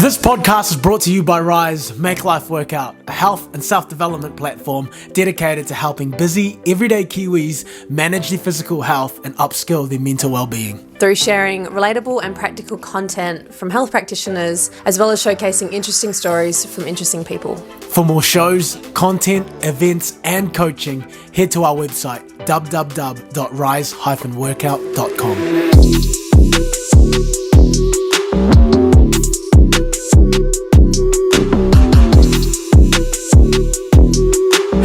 This podcast is brought to you by RYYZN, Make Life Work Out, a health and self-development platform dedicated to helping busy, everyday Kiwis manage their physical health and upskill their mental well-being. Through sharing relatable and practical content from health practitioners, as well as showcasing interesting stories from interesting people. For more shows, content, events, and coaching, head to our website, www.ryz-workout.com.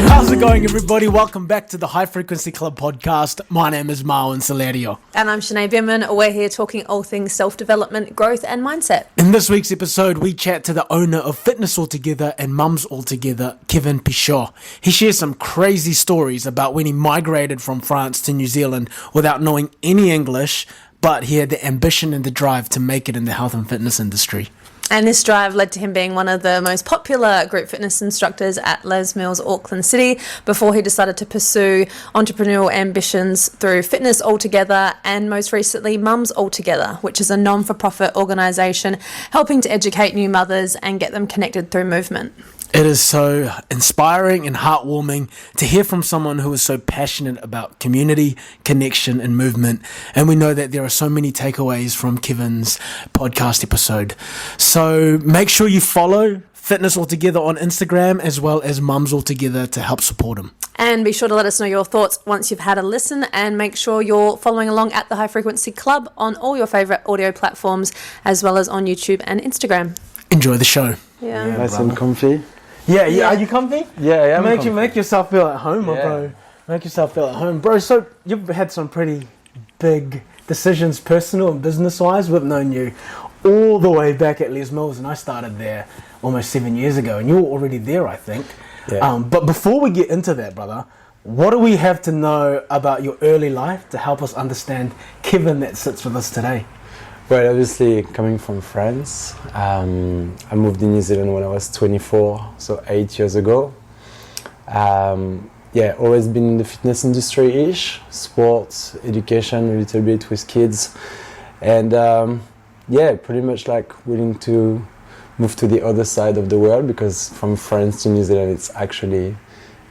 How's it going, everybody? Welcome back to the High Frequency Club podcast. My name is Marwan Salerio. And I'm Sinead Behrman. We're here talking all things self-development, growth and mindset. In this week's episode, we chat to the owner of Fitness Altogether and Mums Altogether, Kevin Pichot. He shares some crazy stories about when he migrated from France to New Zealand without knowing any English, but he had the ambition and the drive to make it in the health and fitness industry. And this drive led to him being one of the most popular group fitness instructors at Les Mills, Auckland City, before he decided to pursue entrepreneurial ambitions through Fitness Altogether and most recently Mums Altogether, which is a non-for-profit organisation helping to educate new mothers and get them connected through movement. It is so inspiring and heartwarming to hear from someone who is so passionate about community, connection and movement. And we know that there are so many takeaways from Kevin's podcast episode. So make sure you follow Fitness Altogether on Instagram as well as Mums Altogether to help support him. And be sure to let us know your thoughts once you've had a listen, and make sure you're following along at the High Frequency Club on all your favourite audio platforms as well as on YouTube and Instagram. Enjoy the show. Yeah. Nice and comfy. Yeah. Are you comfy? Yeah, I'm comfy. Make yourself feel at home, bro. Make yourself feel at home, bro. So you've had some pretty big decisions, personal and business-wise. We've known you all the way back at Les Mills, and I started there almost 7 years ago, and you were already there, I think. Yeah. But before we get into that, brother, what do we have to know about your early life to help us understand Kevin that sits with us today? Well, obviously, coming from France, I moved in New Zealand when I was 24, so 8 years ago. Always been in the fitness industry-ish, sports, education, a little bit with kids. And pretty much like willing to move to the other side of the world, because from France to New Zealand, it's actually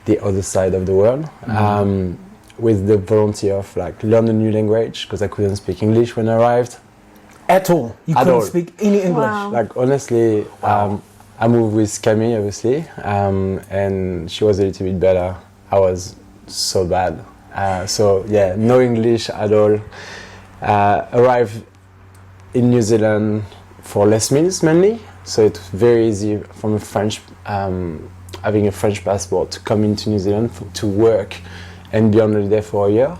the other side of the world. Mm-hmm. With the volunteer of like learn a new language, because I couldn't speak English when I arrived. At all? You couldn't speak any English? Wow. Like, honestly, I moved with Camille, obviously, and she was a little bit better. I was so bad. No English at all. Arrived in New Zealand for Les Mills mainly, so it was very easy from a French, having a French passport to come into New Zealand to work and be on holiday for a year.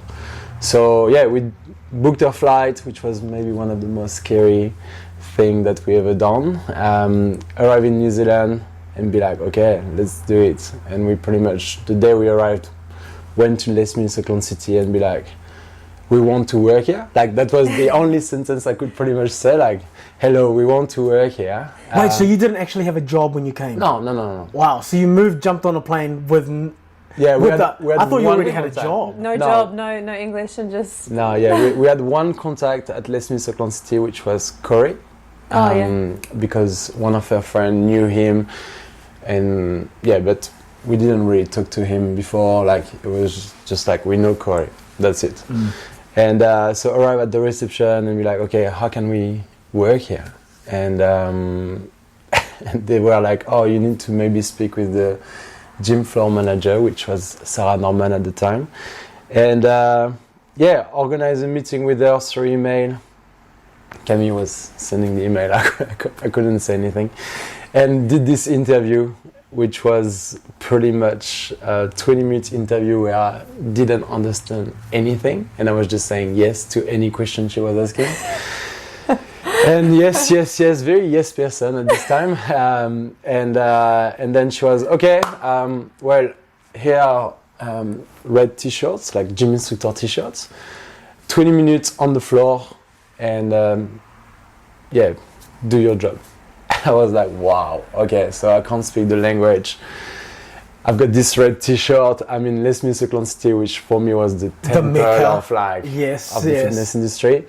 So we booked a flight, which was maybe one of the most scary thing that we ever done. Arrive in New Zealand and be like, okay, let's do it. And we pretty much, the day we arrived, went to Les Mills, Auckland City, and be like, we want to work here. Like, that was the only sentence I could pretty much say, like, hello, we want to work here. Wait, so you didn't actually have a job when you came? No. Wow, so you jumped on a plane with... Yeah, we had I thought you already had a contact. job. No job, no English, and just... No, we had one contact at Les Mills, Auckland City, which was Corey. Because one of her friends knew him, and but we didn't really talk to him before. Like, it was just like, we know Corey, that's it. And so arrive at the reception and be like, okay, how can we work here? And and they were like, oh, you need to maybe speak with the gym floor manager, which was Sarah Norman at the time. And organize a meeting with her through email. Camille was sending the email, I couldn't say anything. And did this interview, which was pretty much a 20-minute interview where I didn't understand anything. And I was just saying yes to any question she was asking. And yes, very yes person at this time. And then she was, okay, here are red t-shirts, like gym instructor t-shirts, 20 minutes on the floor, and do your job. I was like, wow, okay, so I can't speak the language. I've got this red t-shirt. I'm in Les Mills, Auckland City, which for me was the temple of the fitness industry.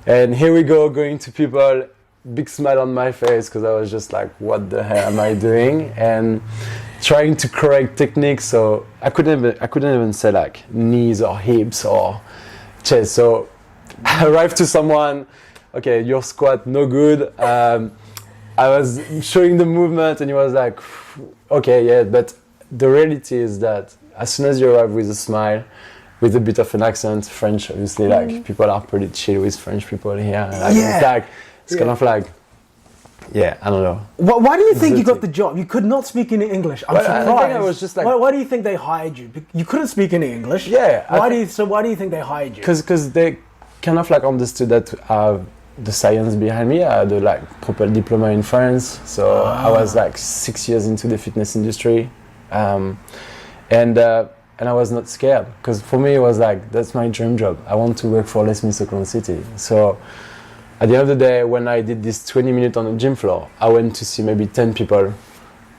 And here we go, going to people big smile on my face because I was just like, what the hell am I doing? And trying to correct techniques, so I couldn't even say like knees or hips or chest. So I arrived to someone, okay, your squat no good. I was showing the movement and he was like, okay, yeah, but the reality is that as soon as you arrive with a smile, with a bit of an accent, French, obviously, like people are pretty chill with French people here. Like, it's kind of like, yeah, I don't know. Why do you think you got the job? You could not speak any English. I'm surprised. I think I was just like, why do you think they hired you? You couldn't speak any English. Yeah. Why do you think they hired you? Because they kind of like understood that the science behind me. I had a like proper diploma in France, so I was like 6 years into the fitness industry, and I was not scared because for me it was like, that's my dream job. I want to work for Les Mills Auckland City. So at the end of the day, when I did this 20 minutes on the gym floor, I went to see maybe 10 people,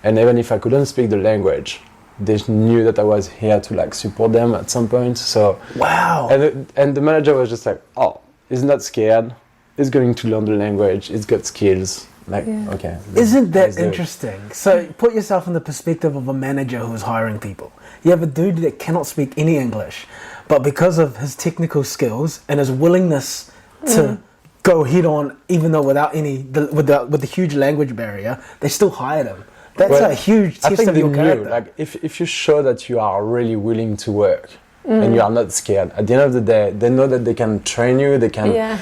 and even if I couldn't speak the language, they knew that I was here to like support them at some point. So wow. And the manager was just like, oh, he's not scared. He's going to learn the language. He's got skills. Like, okay. Isn't that interesting? So put yourself in the perspective of a manager who is hiring people. You have a dude that cannot speak any English, but because of his technical skills and his willingness to go head on, even though without with the huge language barrier, they still hired him. That's a huge test of your character. Like, if you show that you are really willing to work and you are not scared, at the end of the day, they know that they can train you. They can. Yeah.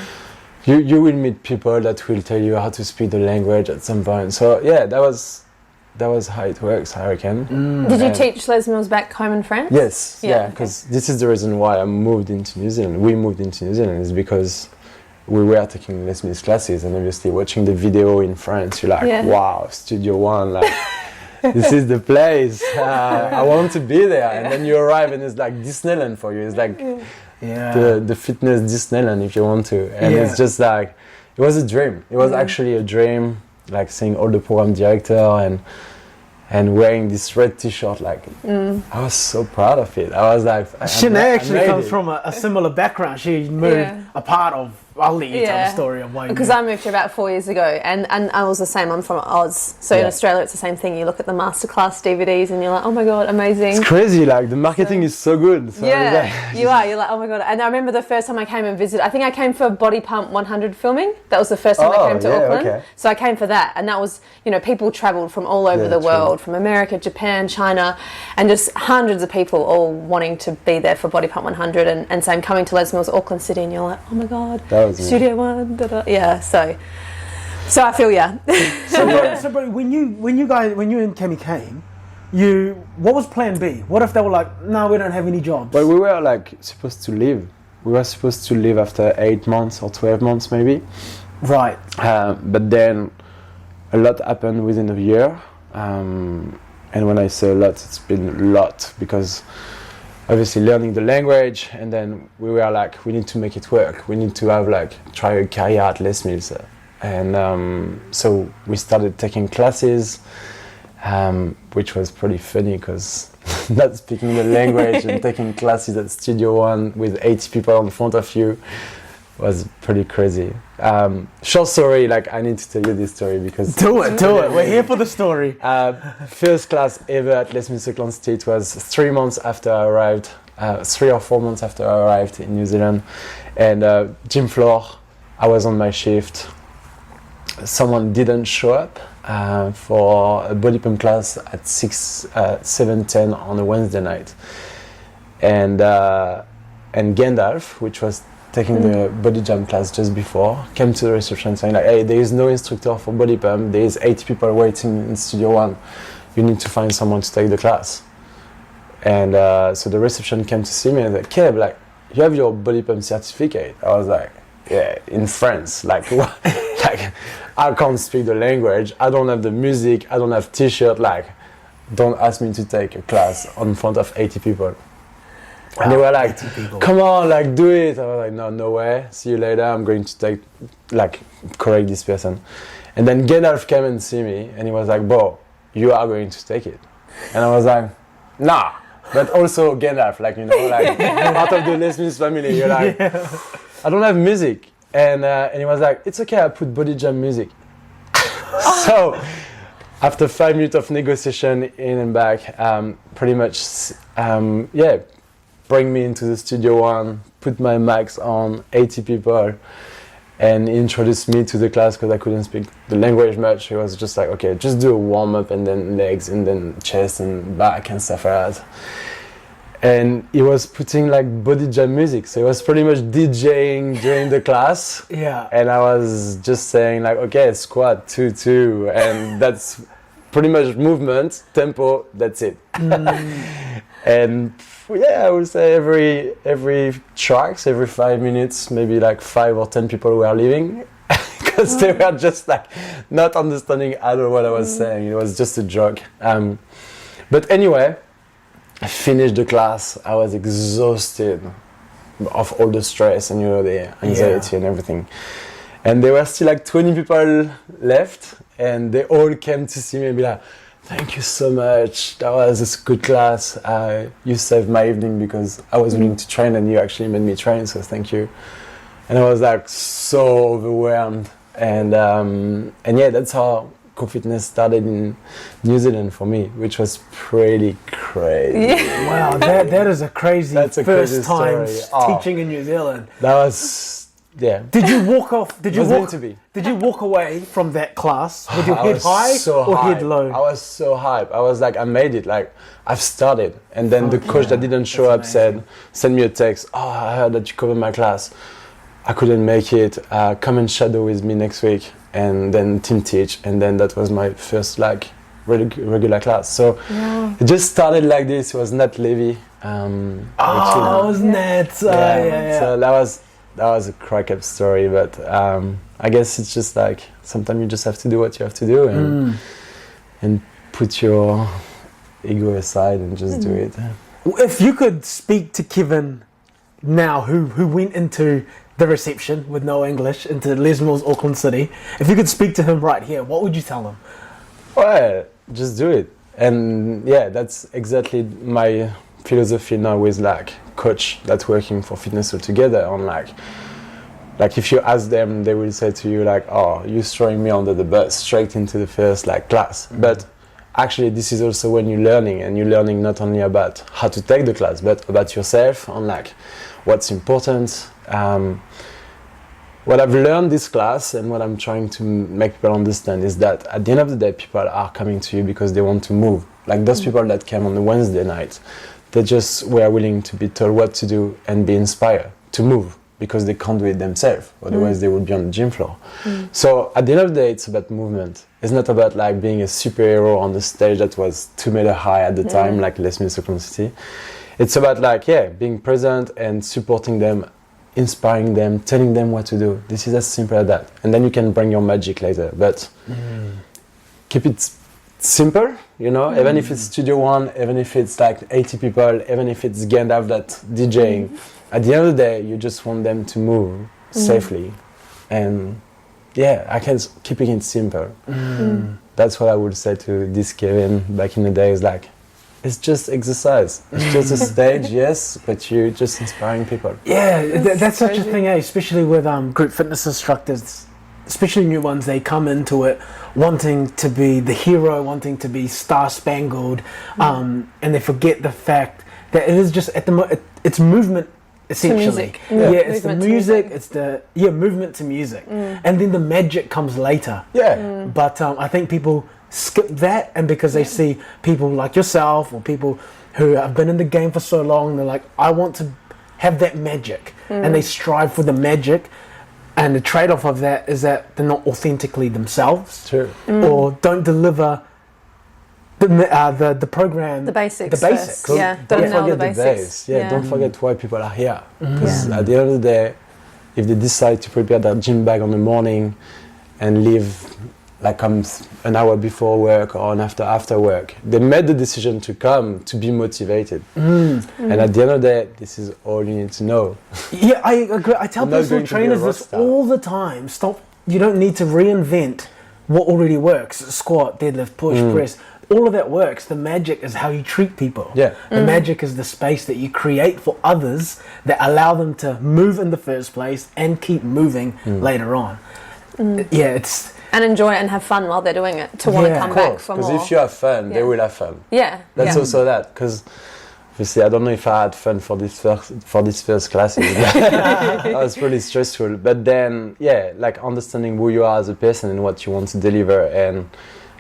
You will meet people that will tell you how to speak the language at some point. So yeah, that was how it works, I reckon. Did you teach Les Mills back home in France? Yes, yeah, because this is the reason why I moved into New Zealand. We moved into New Zealand is because we were taking Les Mills classes, and obviously watching the video in France, you're like, wow, Studio One, like this is the place. I want to be there. And then you arrive, and it's like Disneyland for you. It's like. The fitness Disneyland if you want to, and it's just like it was a dream. It was actually a dream, like seeing all the program director and wearing this red t-shirt. Like I was so proud of it. I was like, Shanae actually comes from a similar background. She moved a part of. I'll let you tell the story of why. Because I moved here about 4 years ago, and I was the same. I'm from Oz, so in Australia it's the same thing. You look at the masterclass DVDs and you're like, oh my god, amazing! It's crazy. Like the marketing is so good. So you are. You're like, oh my god. And I remember the first time I came and visited. I think I came for Body Pump 100 filming. That was the first time I came to Auckland. Okay. So I came for that, and that was, people travelled from all over the world, from America, Japan, China, and just hundreds of people all wanting to be there for Body Pump 100, and same coming to Les Mills Auckland City, and you're like, oh my god. Studio One, so I feel So bro, when you and Cami came, what was plan B? What if they were like, no, we don't have any jobs? Well, we were like supposed to leave. We were supposed to leave after 8 months or 12 months maybe. Right. But then a lot happened within a year. And when I say a lot, it's been a lot because obviously learning the language, and then we were like, we need to make it work. We need to have try a career at Les Mills. And so we started taking classes, which was pretty funny because not speaking the language and taking classes at Studio One with 80 people in front of you was pretty crazy. Short story, I need to tell you this story because... Do it. We're here for the story. First class ever at Les Mills Auckland State was 3 months after I arrived, 3 or 4 months after I arrived in New Zealand. And gym floor, I was on my shift. Someone didn't show up for a body pump class at 7:10 on a Wednesday night. And Gandalf, which was taking the body jump class just before, came to the reception saying hey, there is no instructor for body pump, there is 80 people waiting in Studio One, you need to find someone to take the class. And so the reception came to see me and said, Caleb, you have your body pump certificate? I was like, yeah, in France, what? I can't speak the language, I don't have the music, I don't have t-shirt, don't ask me to take a class in front of 80 people. And they were like, come on, do it. I was like, no way. See you later. I'm going to correct this person. And then Gandalf came and see me, and he was like, bro, you are going to take it. And I was like, nah. But also Gandalf, part of the Les Mills family. You're like, I don't have music. and he was like, it's okay, I put body jam music. So after 5 minutes of negotiation in and back, pretty much, bring me into the studio one, put my mics on, 80 people, and introduced me to the class because I couldn't speak the language much. He was just like, okay, just do a warm-up and then legs and then chest and back and stuff like that. And he was putting like body jam music, so he was pretty much DJing during the class. Yeah. And I was just saying like, okay, squat, 2-2, and that's pretty much movement, tempo, that's it. And yeah, I would say every tracks, every 5 minutes, maybe like 5 or 10 people were leaving because they were just like not understanding at all what I was saying. It was just a joke. But anyway, I finished the class. I was exhausted of all the stress and the anxiety and everything. And there were still like 20 people left, and they all came to see me and be like, thank you so much. That was a good class. You saved my evening because I was willing to train and you actually made me train, so thank you. And I was like so overwhelmed. And yeah, that's how co-fitness started in New Zealand for me, which was pretty crazy. Yeah. Wow, that is a crazy That's a first crazy time story. teaching in New Zealand. That was, yeah. Did you walk off? Did you Was walk? meant to be. Did you walk away from that class with your I head was high so or hype. head low? I was so hyped. I was like, I made it. Like, I've started. And then the coach that didn't show up said, send me a text. Oh, I heard that you covered my class. I couldn't make it. Come and shadow with me next week. And then team teach. And then that was my first like regular class. So it just started like this. It was Nat Levy. Wasn't it? So that was a crack up story, but I guess it's just like sometimes you just have to do what you have to do and put your ego aside and just do it. If you could speak to Kevin now, who went into the reception with no English into Les Mills, Auckland City, if you could speak to him right here, what would you tell him? Well, just do it. And yeah, that's exactly my philosophy now with like coach that's working for Fitness Altogether on like if you ask them, they will say to you like, oh, you're throwing me under the bus straight into the first like class. But actually this is also when you're learning, and you're learning not only about how to take the class but about yourself on like what's important. What I've learned this class and what I'm trying to make people understand is that at the end of the day, people are coming to you because they want to move. Like those people that came on the Wednesday night, they just were willing to be told what to do and be inspired to move because they can't do it themselves. Otherwise they would be on the gym floor. So at the end of the day, it's about movement. It's not about like being a superhero on the stage that was 2 meters high at the time, like Les Mills, Auckland City. It's about like, being present and supporting them, inspiring them, telling them what to do. This is as simple as that. And then you can bring your magic later. But keep it simple, even if it's Studio One, even if it's like 80 people, even if it's Gandalf that's DJing. At the end of the day, you just want them to move safely. And I can keeping it simple. That's what I would say to this Kevin back in the day, is like, it's just exercise. It's just a stage, yes, but you're just inspiring people. Yeah, that's such a thing, especially with group fitness instructors, especially new ones. They come into it wanting to be the hero, wanting to be star-spangled, and they forget the fact that it is just it's movement essentially. It's the music. It's the movement to music, and then the magic comes later. But I think people skip that, and because they see people like yourself or people who have been in the game for so long, they're like, I want to have that magic, and they strive for the magic, and the trade-off of that is that they're not authentically themselves. True. Or don't deliver the program, the basics. Don't forget the base. Don't forget why people are here, because at the end of the day, if they decide to prepare their gym bag on the morning and leave like an hour before work or after work, they made the decision to come to be motivated. And at the end of the day, this is all you need to know. Yeah, I agree. I tell personal trainers this all the time. Stop. You don't need to reinvent what already works. Squat, deadlift, push, press. all of that works. The magic is how you treat people. Yeah. The magic is the space that you create for others that allow them to move in the first place and keep moving later on. Yeah, it's... And enjoy it and have fun while they're doing it, to want to come back for more. Because if you have fun, they will have fun. Yeah. That's also that, because obviously I don't know if I had fun for this first classes. That was pretty stressful. But then, yeah, like understanding who you are as a person and what you want to deliver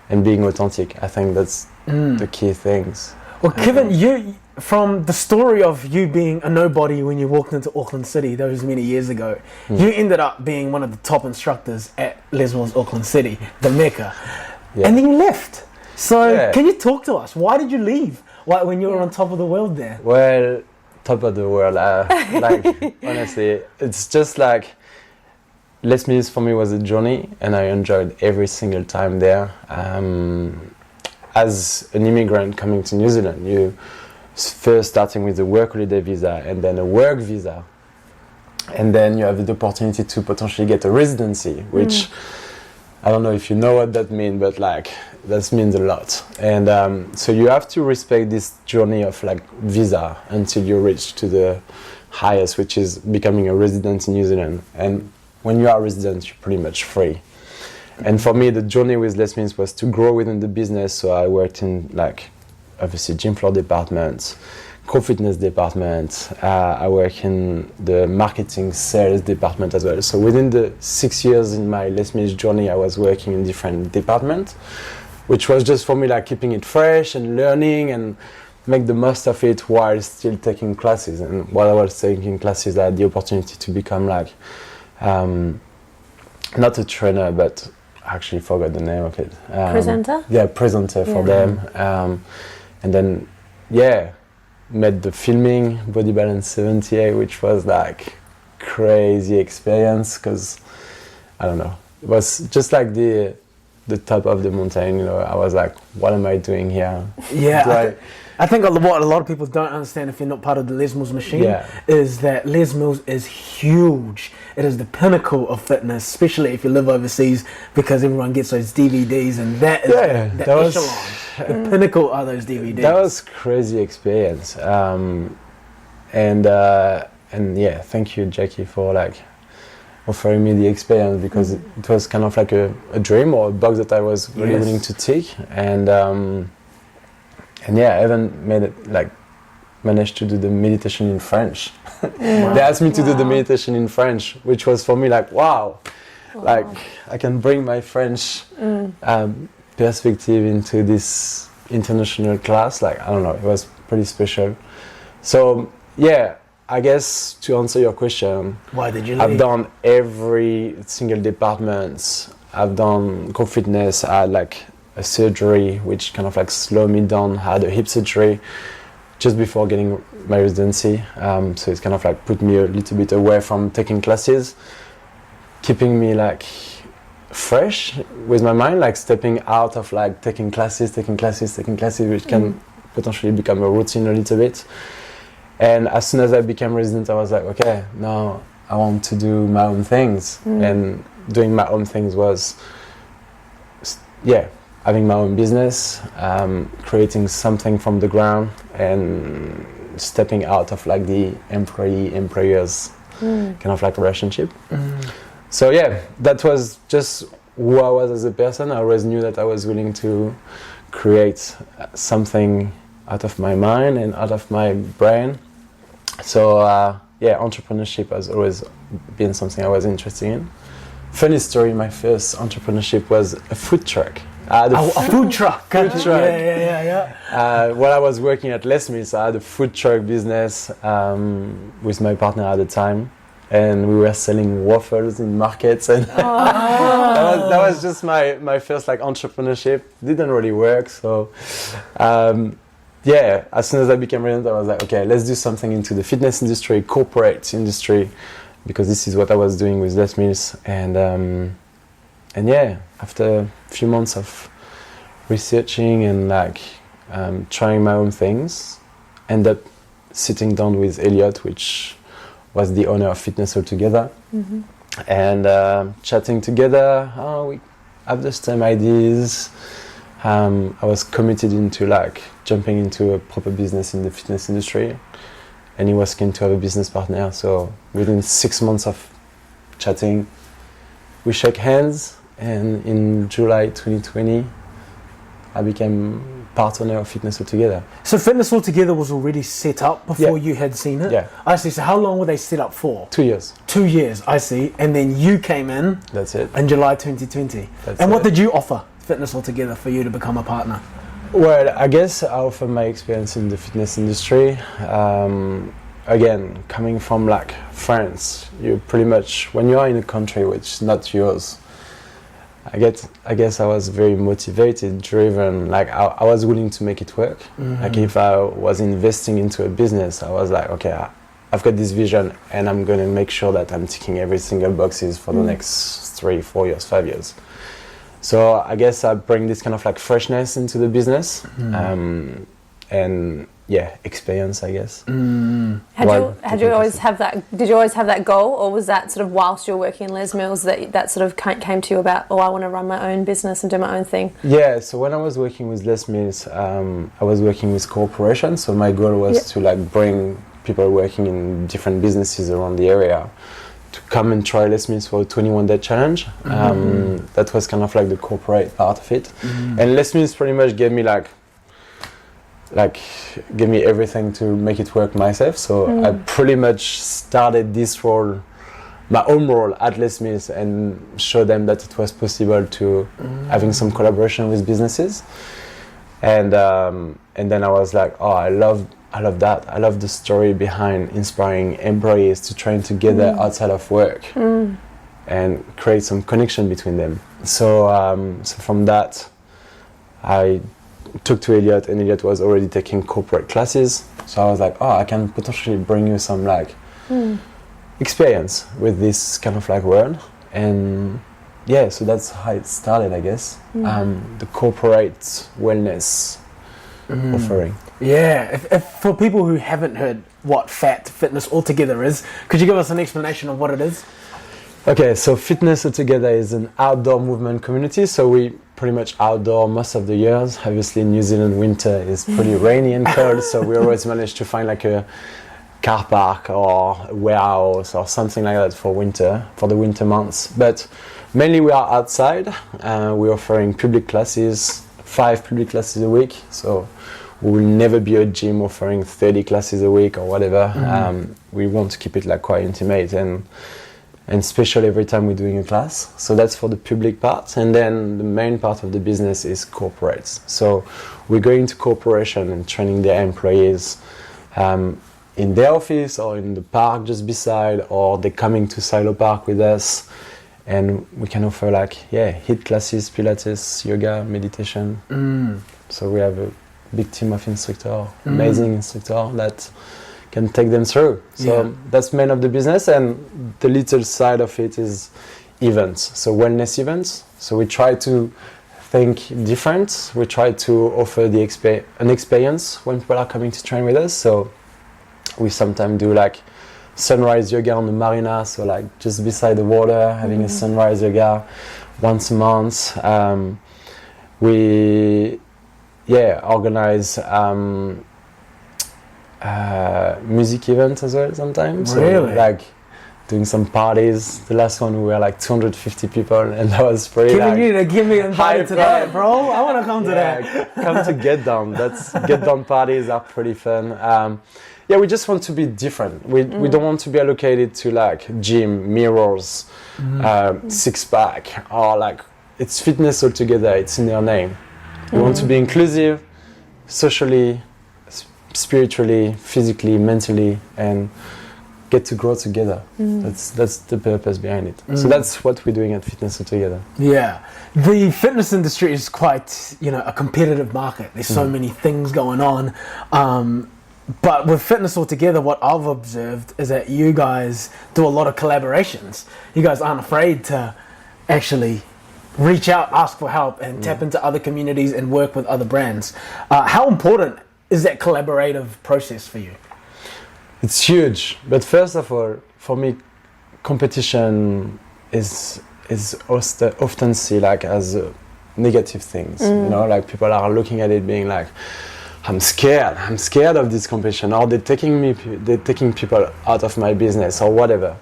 and being authentic. I think that's the key things. Well, Kevin, you, from the story of you being a nobody when you walked into Auckland City those many years ago, you ended up being one of the top instructors at Les Mills Auckland City, the Mecca. Yeah. And then you left. So can you talk to us? Why did you leave when you were on top of the world there? Well, top of the world, like honestly, it's just like Les Mills for me was a journey, and I enjoyed every single time there. As an immigrant coming to New Zealand, you first starting with a work holiday visa and then a work visa, and then you have the opportunity to potentially get a residency, which I don't know if you know what that means, but like that means a lot. And so you have to respect this journey of like visa until you reach to the highest, which is becoming a resident in New Zealand. And when you are a resident, you're pretty much free. And for me, the journey with Les Mills was to grow within the business. So I worked in like obviously gym floor department, core fitness department. I work in the marketing sales department as well. So within the 6 years in my Les Mills journey, I was working in different departments, which was just for me like keeping it fresh and learning and make the most of it while still taking classes. And while I was taking classes, I had the opportunity to become like not a trainer, but I actually forgot the name of it. Presenter? Yeah, presenter for them. And then, met the filming Body Balance 78, which was like crazy experience because, I don't know, it was just like the top of the mountain, you know. I was like, what am I doing here? Yeah, I think what a lot of people don't understand if you're not part of the Les Mills machine is that Les Mills is huge. It is the pinnacle of fitness, especially if you live overseas, because everyone gets those DVDs, and that is the echelon. The pinnacle are those DVDs. That was crazy experience. And thank you, Jackie, for like offering me the experience, because it was kind of like a dream or a box that I was really willing to tick. And I even managed to do the meditation in French. They asked me to do the meditation in French, which was for me like, wow. Like I can bring my French perspective into this international class. Like, I don't know, it was pretty special. So I guess to answer your question, why did you leave? I've done every single department. I've done core fitness. I had like a surgery which kind of like slowed me down. I had a hip surgery just before getting my residency. So it's kind of like put me a little bit away from taking classes, keeping me like fresh with my mind, like stepping out of like taking classes, which can potentially become a routine a little bit. And as soon as I became resident, I was like, okay, now I want to do my own things. And doing my own things was, having my own business, creating something from the ground, and stepping out of like the employee-employers kind of like relationship. So that was just who I was as a person. I always knew that I was willing to create something out of my mind and out of my brain. So entrepreneurship has always been something I was interested in. Funny story, my first entrepreneurship was a food truck. A food truck. Yeah. While I was working at Les Mills, I had a food truck business with my partner at the time, and we were selling waffles in markets, and that was just my first like entrepreneurship. Didn't really work, so as soon as I became resident, I was like, okay, let's do something into the fitness industry, corporate industry, because this is what I was doing with Les Mills. And after a few months of researching and like trying my own things, ended up sitting down with Elliot, which was the owner of Fitness Altogether, and chatting together. We have the same ideas. I was committed into like jumping into a proper business in the fitness industry, and he was keen to have a business partner. So within 6 months of chatting, we shook hands, and in July 2020, I became partner of Fitness Altogether. So Fitness Altogether was already set up before Yeah. you had seen it? Yeah. I see. So how long were they set up for? 2 years. 2 years, I see. And then you came in That's it. in July 2020. That's and what it. did you offer Fitness Altogether for you to become a partner? Well, I guess I offer my experience in the fitness industry. Again, coming from like France, you pretty much, when you are in a country which is not yours, I guess I was very motivated, driven, like I was willing to make it work. Like if I was investing into a business, I was like, okay, I've got this vision and I'm going to make sure that I'm ticking every single boxes for the next 3, 4 years, 5 years. So I guess I bring this kind of like freshness into the business, and yeah, experience, I guess. Had you always have that? Did you always have that goal, or was that sort of whilst you were working in Les Mills that sort of came to you about, oh, I want to run my own business and do my own thing? Yeah. So when I was working with Les Mills, I was working with corporations. So my goal was to like bring people working in different businesses around the area to come and try Les Mills for a 21-day challenge. That was kind of like the corporate part of it, and Les Mills pretty much gave me give me everything to make it work myself. So I pretty much started this role, my own role at Les Mills, and showed them that it was possible to having some collaboration with businesses. And then I was like, oh, I love that. I love the story behind inspiring employees to train together outside of work and create some connection between them. So from that, I took to Elliot, and Elliot was already taking corporate classes. So I was like, oh, I can potentially bring you some like experience with this kind of like world. And yeah, so that's how it started, I guess. The corporate wellness offering. Yeah, if for people who haven't heard what Fat Fitness Altogether is, could you give us an explanation of what it is? Okay, so Fitness Altogether is an outdoor movement community. So we pretty much outdoor most of the years. Obviously, New Zealand winter is pretty rainy and cold, so we always manage to find like a car park or a warehouse or something like that for the winter months. But mainly we are outside. We're offering public classes, 5 public classes a week. So we will never be a gym offering 30 classes a week or whatever. We want to keep it like quite intimate and special every time we're doing a class. So that's for the public part. And then the main part of the business is corporates. So we're going to corporation and training their employees in their office or in the park just beside, or they're coming to Silo Park with us. And we can offer like, HIIT classes, Pilates, yoga, meditation. So we have a big team of instructors, amazing instructors that can take them through. So that's main of the business, and the little side of it is events. So wellness events. So we try to think different. We try to offer an experience when people are coming to train with us. So we sometimes do like sunrise yoga on the marina. So like just beside the water, having a sunrise yoga once a month. We organize music events as well sometimes. Really? So, like doing some parties. The last one we were like 250 people, and that was pretty. You need to give me invited to that, bro. I want to come to that. Come to Get Down. Get Down parties are pretty fun. We just want to be different. We don't want to be allocated to like gym, mirrors, six pack, or like it's Fitness Altogether. It's in their name. We want to be inclusive, socially, spiritually, physically, mentally, and get to grow together. That's the purpose behind it. So that's what we're doing at Fitness Altogether. Yeah, the fitness industry is quite, a competitive market. There's so many things going on. But with Fitness Altogether, what I've observed is that you guys do a lot of collaborations. You guys aren't afraid to actually reach out, ask for help, and tap into other communities and work with other brands. How important is that collaborative process for you? It's huge. But first of all, for me, competition is often seen like as negative things. You know, like people are looking at it being like, I'm scared of this competition, or they're taking people out of my business or whatever.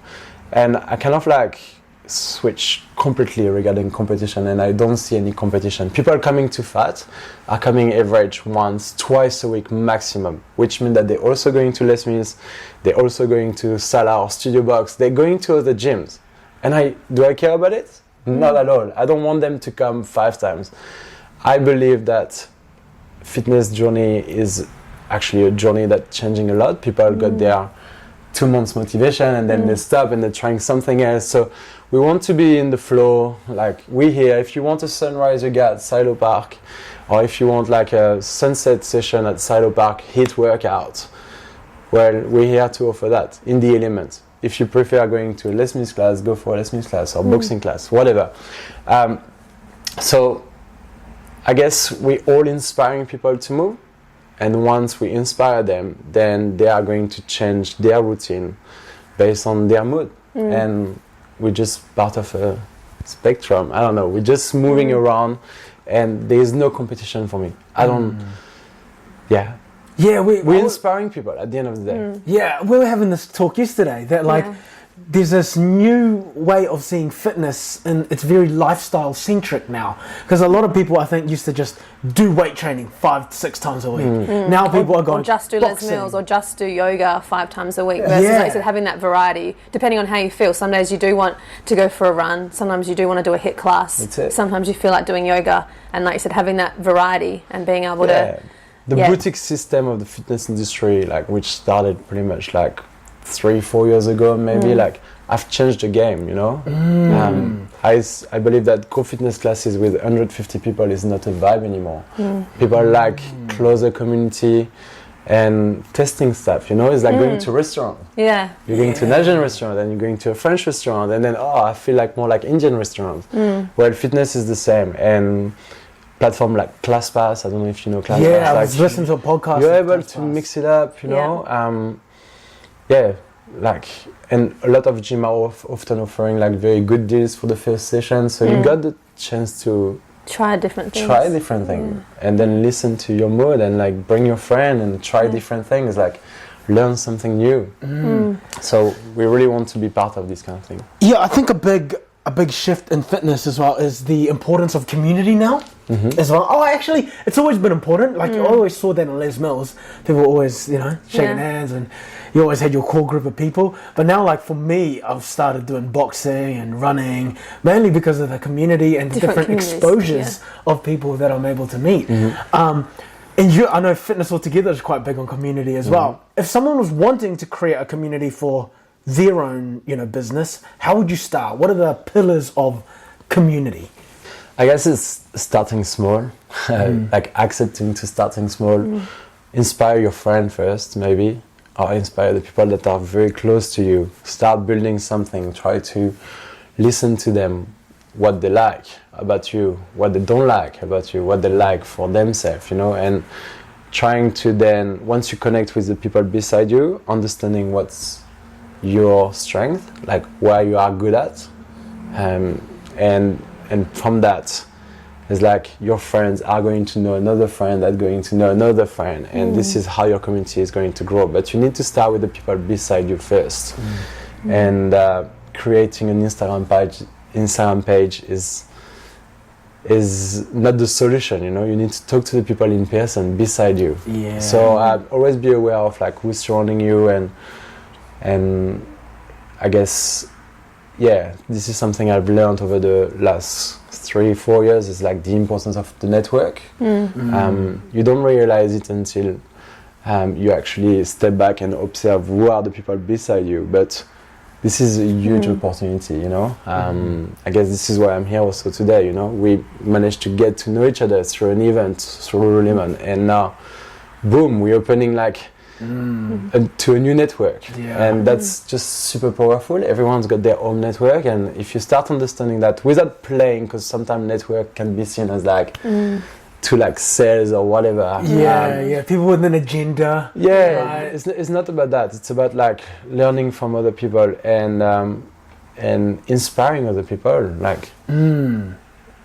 And I kind of like switch completely regarding competition, and I don't see any competition. People coming to FAT are coming average once, twice a week maximum, which means that they're also going to Les Mills, they're also going to Sala or Studio Box, they're going to other gyms. And do I care about it? Not at all. I don't want them to come 5 times. I believe that fitness journey is actually a journey that's changing a lot. People got their 2 months motivation and then they stop and they're trying something else. So we want to be in the flow. Like we here, if you want a sunrise yoga at Silo Park, or if you want like a sunset session at Silo Park, HIIT workout, well, we're here to offer that in the element. If you prefer going to a Les Mills class, go for a Les Mills class or boxing class, whatever. So I guess we're all inspiring people to move. And once we inspire them, then they are going to change their routine based on their mood. And we're just part of a spectrum. I don't know. We're just moving around, and there is no competition for me. I don't. Yeah. Yeah, we're inspiring people at the end of the day. Yeah, we were having this talk yesterday that like there's this new way of seeing fitness, and it's very lifestyle centric now. Because a lot of people, I think, used to just do weight training 5-6 times a week. Now people are going or just do boxing. Les Mills, or just do yoga 5 times a week. Versus like you said, having that variety, depending on how you feel. Some days you do want to go for a run. Sometimes you do want to do a HIIT class. That's it. Sometimes you feel like doing yoga. And like you said, having that variety and being able to. The boutique system of the fitness industry, like which started pretty much like 3-4 years ago, maybe like I've changed the game, you know. I believe that co-fitness classes with 150 people is not a vibe anymore. People like closer community and testing stuff, you know. It's like going to a restaurant. You're going to an Asian restaurant, and you're going to a French restaurant, and then I feel like more like Indian restaurant. Well, fitness is the same, and platform like ClassPass, I don't know if you know ClassPass. Yeah, I like was listening to a podcast. You're able to mix it up, you know. Like, and a lot of gyms are often offering like very good deals for the first session, so you got the chance to try different things. And then listen to your mood, and like bring your friend and try different things, like learn something new. So we really want to be part of this kind of thing. Yeah, I think a big shift in fitness as well is the importance of community now as well. Oh, actually, it's always been important. Like, you always saw that in Les Mills. People were always, you know, shaking hands, and you always had your core group of people. But now, like, for me, I've started doing boxing and running, mainly because of the community and different exposures of people that I'm able to meet. And I know Fitness Altogether is quite big on community as well. If someone was wanting to create a community for their own, you know, business, how would you start? What are the pillars of community? I guess it's starting small, like accepting to starting small. Inspire your friend first, maybe, or inspire the people that are very close to you. Start building something. Try to listen to them, what they like about you, what they don't like about you, what they like for themselves, you know, and trying to then, once you connect with the people beside you, understanding what's your strength, like where you are good at, and from that, it's like your friends are going to know another friend that's going to know another friend, and this is how your community is going to grow. But you need to start with the people beside you first, and creating an Instagram page is not the solution, you know. You need to talk to the people in person beside you. So always be aware of like who's surrounding you, and I guess, this is something I've learned over the last 3-4 years, is like the importance of the network. You don't realize it until you actually step back and observe who are the people beside you, but this is a huge opportunity, you know. I guess this is why I'm here also today, you know. We managed to get to know each other through an event, through Lululemon, and now, boom, we're opening like to a new network, and that's just super powerful. Everyone's got their own network, and if you start understanding that without playing, because sometimes network can be seen as like to like sales or whatever. People with an agenda. It's not about that. It's about like learning from other people and inspiring other people. Like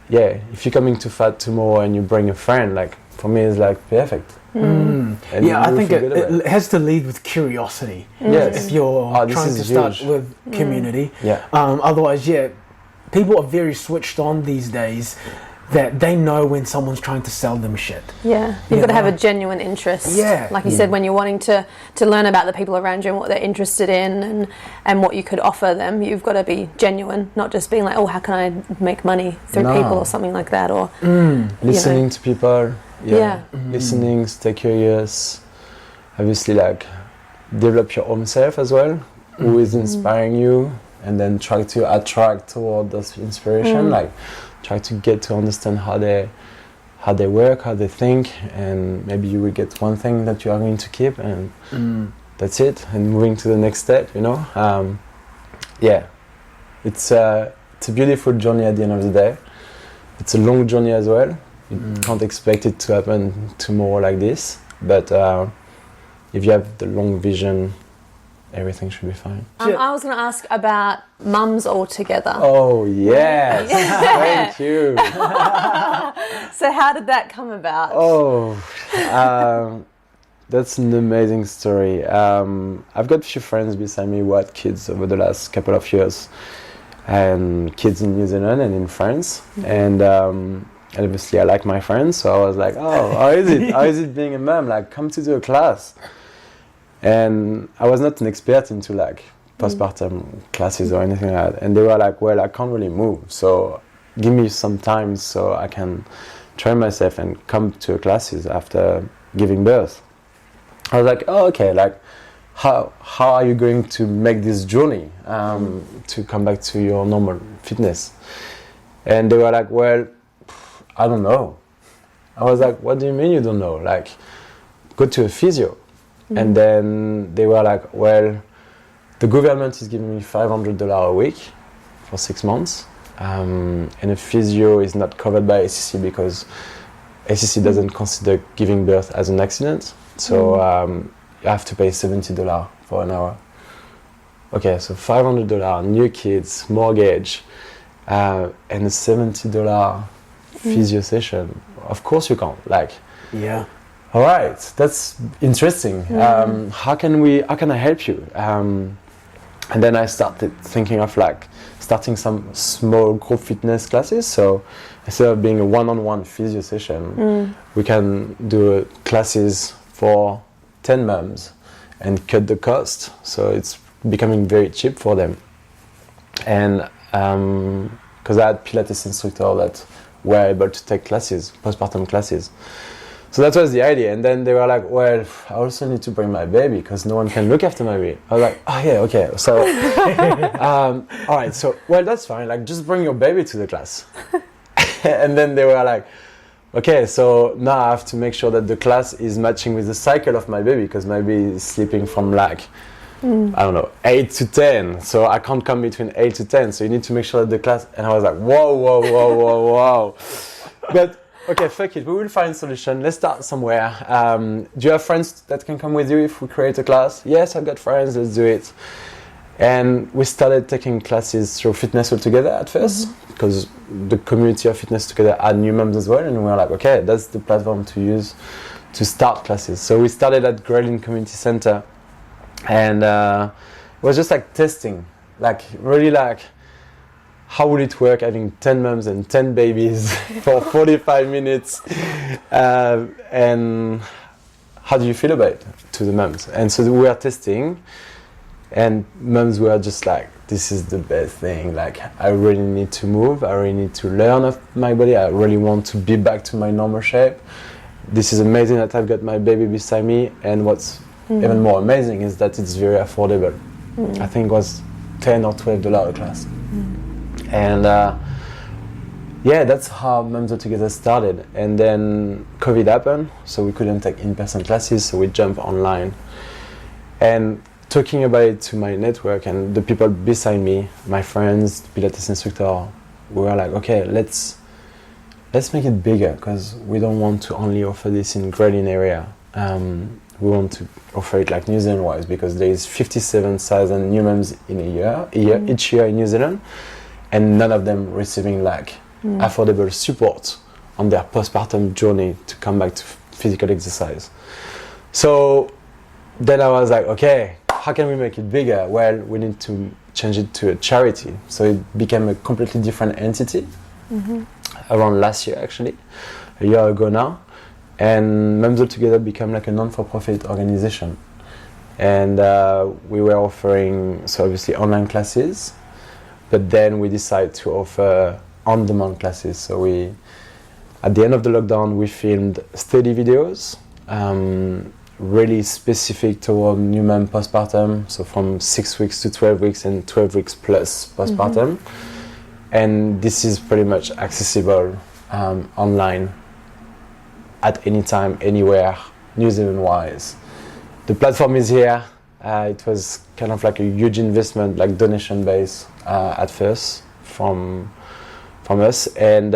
yeah, if you're coming too fat tomorrow and you bring a friend, like for me it's like perfect. Yeah, I think it has to lead with curiosity. Yes. If you're trying to start huge. with community. Yeah. Otherwise, yeah, people are very switched on these days that they know when someone's trying to sell them shit. Yeah, you've got to have a genuine interest. Yeah. Like you said, when you're wanting to learn about the people around you and what they're interested in and what you could offer them, you've got to be genuine, not just being like, oh, how can I make money through people or something like that. Or listening to people. Yeah. Listening, stay curious. Obviously, like develop your own self as well. Who is inspiring you, and then try to attract toward those inspiration. Like try to get to understand how they work, how they think, and maybe you will get one thing that you are going to keep, and that's it. And moving to the next step, you know. Yeah, it's a beautiful journey at the end of the day. It's a long journey as well. You can't expect it to happen tomorrow like this, but if you have the long vision, everything should be fine. I was going to ask about mums all together. Oh yes, thank you. So how did that come about? Oh, that's an amazing story. I've got a few friends beside me who had kids over the last couple of years, and kids in New Zealand and in France, and obviously I like my friends, so I was like, oh, how is it? How is it being a mom? Like, come to do a class. And I was not an expert into like postpartum classes or anything like that. And they were like, well, I can't really move, so give me some time so I can train myself and come to classes after giving birth. I was like, oh, okay, like how are you going to make this journey to come back to your normal fitness? And they were like, well, I don't know. I was like, what do you mean you don't know? Like, go to a physio. And then they were like, well, the government is giving me $500 a week for 6 months. And a physio is not covered by ACC because ACC doesn't consider giving birth as an accident. So you have to pay $70 for an hour. Okay, so $500, new kids, mortgage, and a $70 physio session. Of course you can't. Like, Yeah. all right, that's interesting. How can I help you? And then I started thinking of like starting some small group fitness classes. So instead of being a one-on-one physio session, we can do classes for 10 moms and cut the cost. So it's becoming very cheap for them. And because I had Pilates instructor that were able to take classes, postpartum classes. So that was the idea. And then they were like, well, I also need to bring my baby because no one can look after my baby. I was like, oh yeah, okay. So, all right, so, well, that's fine. Like, just bring your baby to the class. And then they were like, okay, so now I have to make sure that the class is matching with the cycle of my baby because my baby is sleeping from like, I don't know, 8 to 10. So I can't come between 8 to 10. So you need to make sure that the class, and I was like, whoa. But, okay, fuck it, we will find a solution. Let's start somewhere. Do you have friends that can come with you if we create a class? Yes, I've got friends, let's do it. And we started taking classes through Fitness All Together at first, because the community of Fitness Together had new moms as well, and we were like, okay, that's the platform to use to start classes. So we started at Grelin Community Center, and it was just like testing, like really like, how would it work having 10 moms and 10 babies for 45 minutes? And how do you feel about it to the moms? And so we were testing, and moms were just like, this is the best thing. Like, I really need to move. I really need to learn of my body. I really want to be back to my normal shape. This is amazing that I've got my baby beside me. And what's even more amazing is that it's very affordable. I think it was $10 or $12 a class. And yeah, that's how Moms All Together started. And then COVID happened, so we couldn't take in-person classes, so we jumped online. And talking about it to my network and the people beside me, my friends, the Pilates instructor, we were like, okay, let's make it bigger, because we don't want to only offer this in Grelin area. We want to offer it like New Zealand-wise, because there is 57,000 new moms in each year in New Zealand, and none of them receiving like affordable support on their postpartum journey to come back to physical exercise. So then I was like, okay, how can we make it bigger? Well, we need to change it to a charity. So it became a completely different entity around last year, actually, a year ago now. And Mums All Together became like a non-for-profit organization. And we were offering, so obviously online classes, but then we decided to offer on-demand classes. So we, at the end of the lockdown, we filmed study videos, really specific toward new mom postpartum, so from 6 weeks to 12 weeks and 12 weeks plus postpartum. And this is pretty much accessible online at any time, anywhere, New Zealand-wise. The platform is here. It was kind of like a huge investment, like donation-based at first from us, and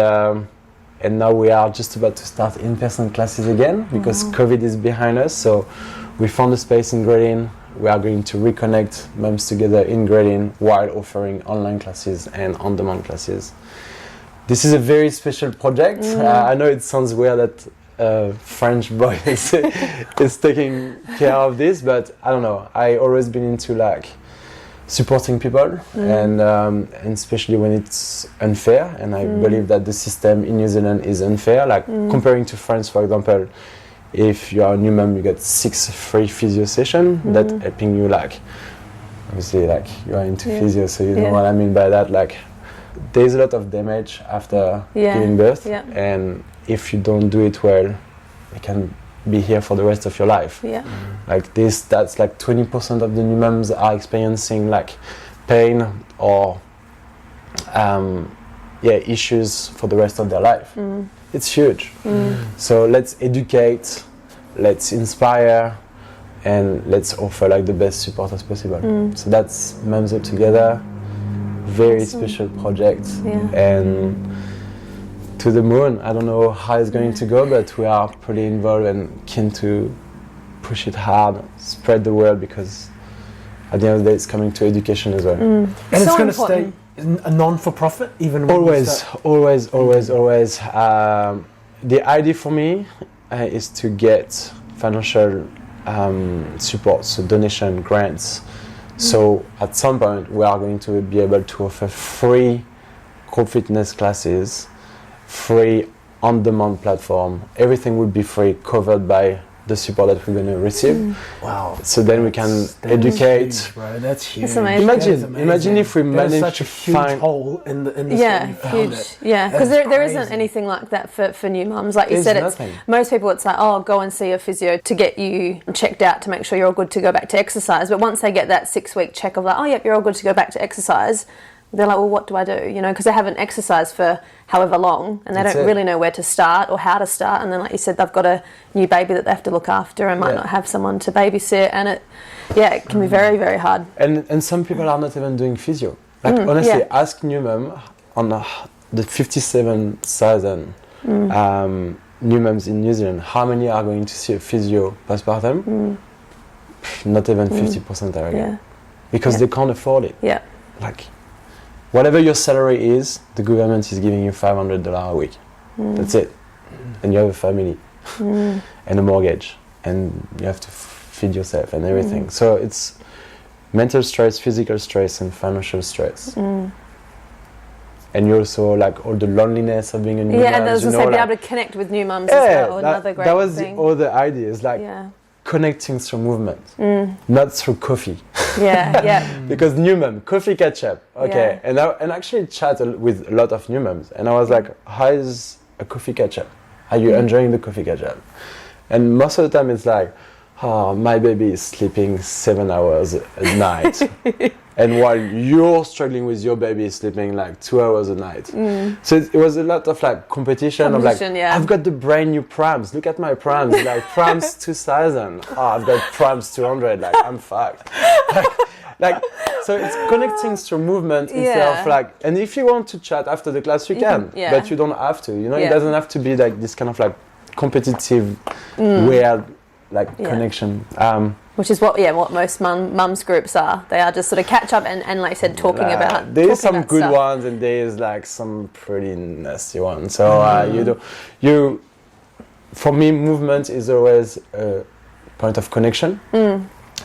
now we are just about to start in-person classes again because COVID is behind us. So we found a space in Grelin. We are going to reconnect mums together in Grelin while offering online classes and on-demand classes. This is a very special project. I know it sounds weird that French boy is taking care of this, but I don't know. I always been into like supporting people and especially when it's unfair, and I believe that the system in New Zealand is unfair. Like comparing to France, for example, if you are a new mom, you get 6 free physio sessions that helping you, like obviously like you are into physio, so you know what I mean by that. Like there's a lot of damage after giving birth, and if you don't do it well, it can be here for the rest of your life. Like this, that's like 20% of the new moms are experiencing like pain or issues for the rest of their life. It's huge. So let's educate, let's inspire, and let's offer like the best support as possible. So that's Mums All Together, very special project, and to the moon. I don't know how it's going to go, but we are pretty involved and keen to push it hard, spread the word, because at the end of the day it's coming to education as well. And so it's going to stay a non-for-profit even when always. The idea for me is to get financial support, so donation, grants. So at some point we are going to be able to offer free group fitness classes, free on-demand platform. Everything would be free, covered by the support that we're going to receive. Wow. So then we can educate. Huge, bro. That's huge. That's amazing. Imagine if we manage such to a huge find hole in the industry. Yeah, huge. Yeah, because there isn't crazy. anything like that for new mums. Like you There's said, nothing. Most people it's like, oh, go and see a physio to get you checked out to make sure you're all good to go back to exercise. But once they get that 6-week check of like, oh, yep, you're all good to go back to exercise, they're like, well, what do I do? You know, because they haven't exercised for however long, and they don't really know where to start or how to start. And then, like you said, they've got a new baby that they have to look after and might not have someone to babysit, and it can be very, very hard. And some people are not even doing physio. Like honestly, ask new mum on the 57,000 new mums in New Zealand, how many are going to see a physio postpartum? Not even 50% are again, because they can't afford it. Like whatever your salary is, the government is giving you $500 a week. That's it. And you have a family and a mortgage, and you have to feed yourself and everything. So it's mental stress, physical stress, and financial stress. And you also like all the loneliness of being a new mom. And as I say, be able to connect with new mums as well. Another great that was thing. the other idea. Is like connecting through movement, not through coffee. Because new mom, coffee catch up. Okay, and actually chat with a lot of new moms, and I was like, how is a coffee catch up? Are you enjoying the coffee catch up? And most of the time it's like, oh, my baby is sleeping 7 hours a night. And while you're struggling with your baby sleeping like 2 hours a night. So it was a lot of like competition of like, I've got the brand new prams. Look at my prams, like prams 2000. Oh, I've got prams 200. Like I'm fucked. Like so it's connecting through movement instead of like. And if you want to chat after the class, you can, but you don't have to. You know, it doesn't have to be like this kind of like competitive, weird like connection. Which is what most mums groups are. They are just sort of catch up and like I said, talking about. There's some about good stuff. ones and there's like some pretty nasty ones. So for me, movement is always a point of connection,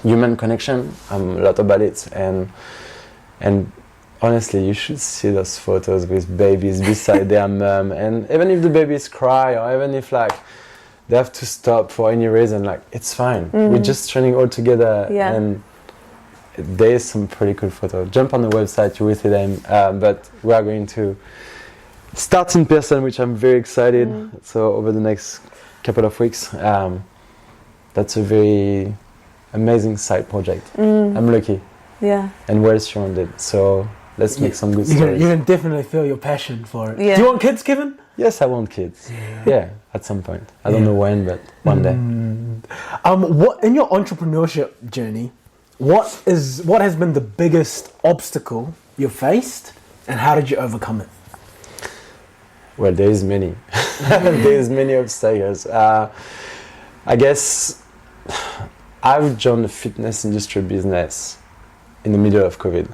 human connection. I'm a lot about it, and honestly, you should see those photos with babies beside their mom, and even if the babies cry or even if like they have to stop for any reason, like it's fine. We're just training all together, and there's some pretty cool photos. Jump on the website, you will see them. But we are going to start in person, which I'm very excited. So over the next couple of weeks, that's a very amazing side project. I'm lucky, and well surrounded. So let's make some good stories. You can definitely feel your passion for it. Yeah. Do you want kids, Kevin? Yes, I want kids. Yeah, at some point. I don't know when, but one day. What in your entrepreneurship journey? What has been the biggest obstacle you faced, and how did you overcome it? Well, there is many. There's many obstacles. I guess I've joined the fitness industry business in the middle of COVID.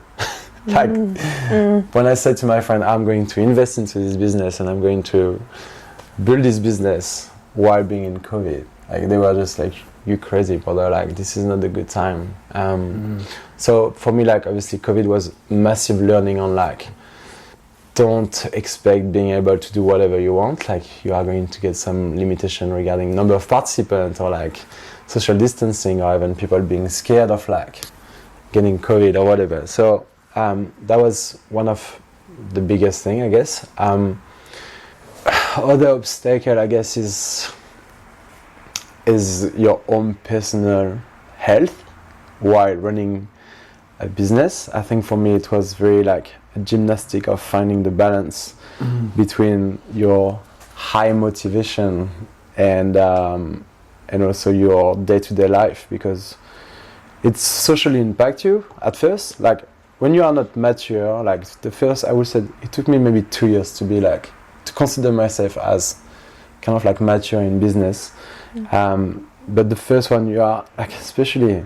When I said to my friend, I'm going to invest into this business and I'm going to build this business while being in COVID, like they were just like, you crazy, brother, like this is not a good time. So for me, like obviously COVID was massive learning on like, don't expect being able to do whatever you want. Like you are going to get some limitation regarding number of participants or like social distancing or even people being scared of like getting COVID or whatever. So that was one of the biggest thing, I guess. Other obstacle, I guess, is your own personal health while running a business. I think for me it was very like a gymnastic of finding the balance between your high motivation and also your day-to-day life, because it's socially impact you at first. Like when you are not mature, like the first, I would say it took me maybe 2 years to be like, to consider myself as kind of like mature in business. But the first one, you are like, especially,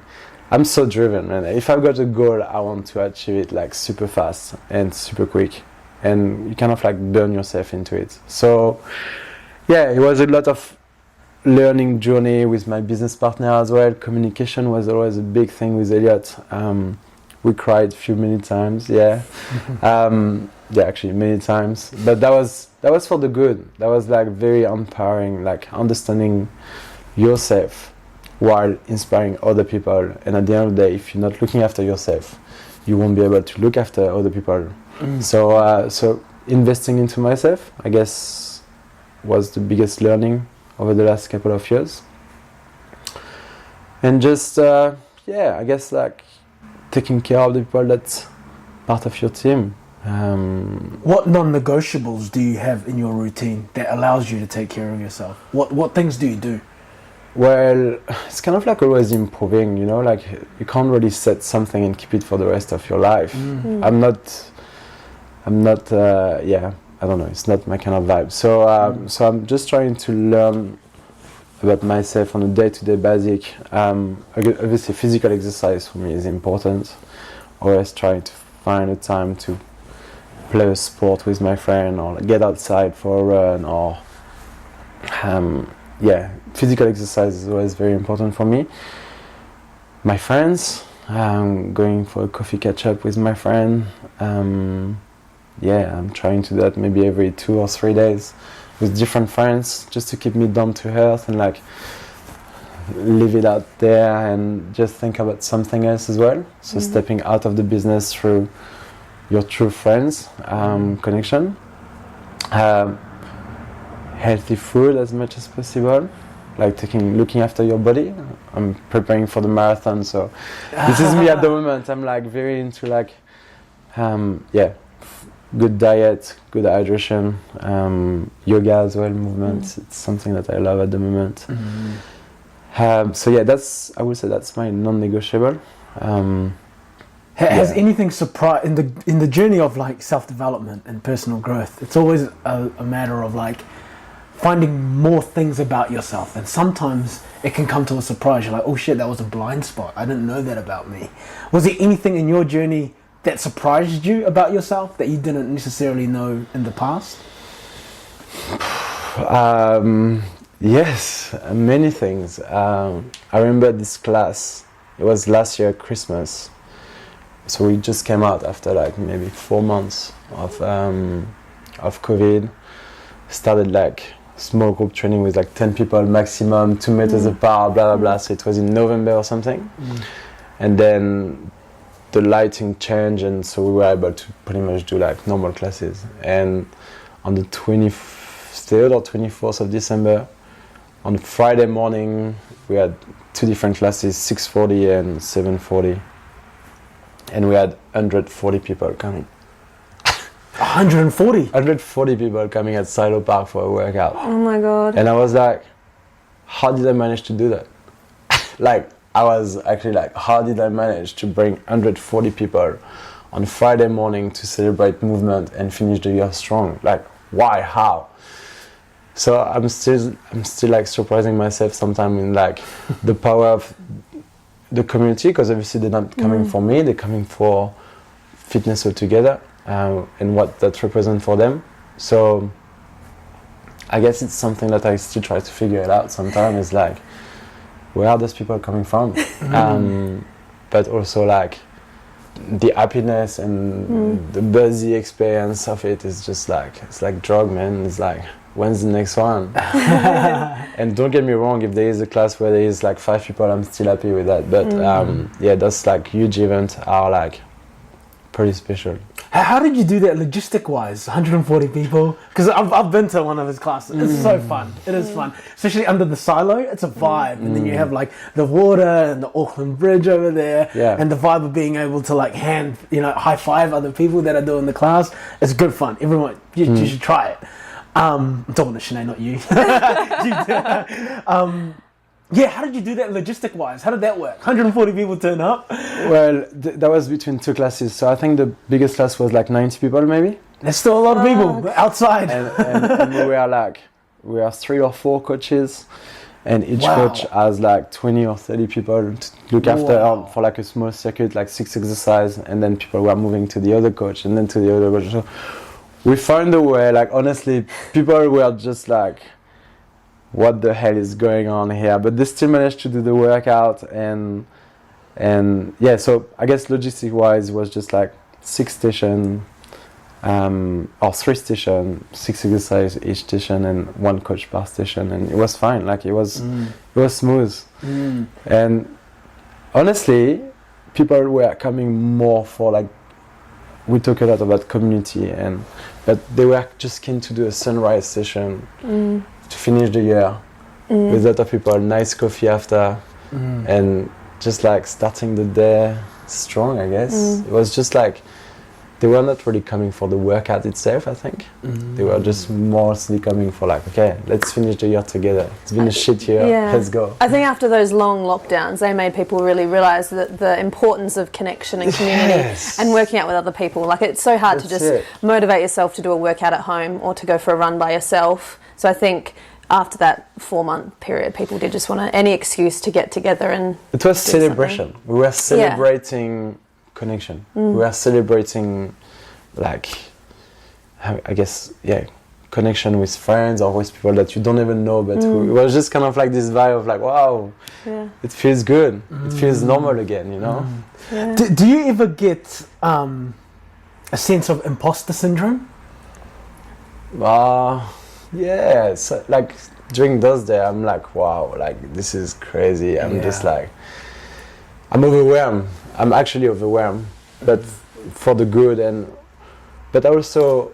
I'm so driven, man. If I've got a goal, I want to achieve it like super fast and super quick, and you kind of like burn yourself into it. So yeah, it was a lot of learning journey with my business partner as well. Communication was always a big thing with Elliot. We cried many times, actually many times. But that was for the good. That was like very empowering, like understanding yourself while inspiring other people. And at the end of the day, if you're not looking after yourself, you won't be able to look after other people. So investing into myself, I guess, was the biggest learning over the last couple of years. And just, I guess like taking care of the people that's part of your team. What non-negotiables do you have in your routine that allows you to take care of yourself? What things do you do? Well, it's kind of like always improving, you know, like you can't really set something and keep it for the rest of your life. I'm not, I don't know, it's not my kind of vibe. So I'm just trying to learn about myself on a day-to-day basic. Obviously physical exercise for me is important. Always trying to find a time to play a sport with my friend or get outside for a run or physical exercise is always very important for me. My friends, going for a coffee catch-up with my friend. I'm trying to do that maybe every 2 or 3 days with different friends, just to keep me down to earth and like leave it out there and just think about something else as well. So stepping out of the business through your true friends, connection. Healthy food as much as possible, like looking after your body. I'm preparing for the marathon, so this is me at the moment. I'm like very into like, good diet, good hydration, yoga as well, movement. It's something that I love at the moment. I would say that's my non-negotiable. Has anything surprised in the journey of like self-development and personal growth? It's always a matter of like finding more things about yourself, and sometimes it can come to a surprise. You're like, oh shit, that was a blind spot. I didn't know that about me. Was there anything in your journey that surprised you about yourself that you didn't necessarily know in the past? Yes, many things. I remember this class. It was last year Christmas, so we just came out after like maybe 4 months of COVID. Started like small group training with like 10 people maximum, 2 meters apart, blah blah blah. So it was in November or something, and then the lighting changed, and so we were able to pretty much do like normal classes. And on the 23rd or 24th of December, on Friday morning, we had 2 different classes, 6:40 and 7:40, and we had 140 people coming. 140? 140 people coming at Silo Park for a workout. Oh my God. And I was like, how did I manage to do that? Like, I was actually like, how did I manage to bring 140 people on Friday morning to celebrate movement and finish the year strong? Like, why? How? So I'm still like surprising myself sometimes in like the power of the community, because obviously they're not coming for me, they're coming for fitness altogether, and what that represents for them. So I guess it's something that I still try to figure it out sometimes. Is like, where are those people coming from? But also like the happiness and the buzzy experience of it is just like, it's like drug, man. It's like, when's the next one? And don't get me wrong, if there is a class where there is like 5 people, I'm still happy with that. But yeah, those like huge events are like pretty special. How did you do that logistic-wise? 140 people? Because I've been to one of his classes. It's so fun. It is fun. Especially under the silo. It's a vibe. And then you have like the water and the Auckland Bridge over there. Yeah. And the vibe of being able to like high five other people that are doing the class. It's good fun. Everyone, you should try it. I'm talking to Sinead, not you. Yeah, how did you do that logistic-wise? How did that work? 140 people turn up? Well, that was between 2 classes. So I think the biggest class was like 90 people maybe. There's still a lot of people outside. And we are 3 or 4 coaches, and each coach has like 20 or 30 people to look after for like a small circuit, like 6 exercises, and then people were moving to the other coach and then to the other coach. So we found a way, like honestly, people were just like, what the hell is going on here? But they still managed to do the workout, and yeah, so I guess logistic wise was just like 6 stations, or 3 stations, 6 exercises each station, and 1 coach per station, and it was fine. Like it was smooth. And honestly, people were coming more for like, we talk a lot about community, but they were just keen to do a sunrise session to finish the year with a lot of people, nice coffee after, and just like starting the day strong, I guess. It was just like, they were not really coming for the workout itself, I think. They were just mostly coming for like, okay, let's finish the year together. It's been a shit year, let's go. I think after those long lockdowns, they made people really realise that the importance of connection and community and working out with other people. Like, it's so hard to just motivate yourself to do a workout at home or to go for a run by yourself. So I think after that 4-month period, people did just want any excuse to get together and it was celebration. Something. We were celebrating connection. We were celebrating, like, I guess, connection with friends or with people that you don't even know, but it was just kind of like this vibe of like, wow, it feels good. It feels normal again, you know? Yeah. Do you ever get a sense of imposter syndrome? Yeah, so like during those days, I'm like, wow, like this is crazy. I'm just like, I'm overwhelmed. I'm actually overwhelmed, but for the good, but also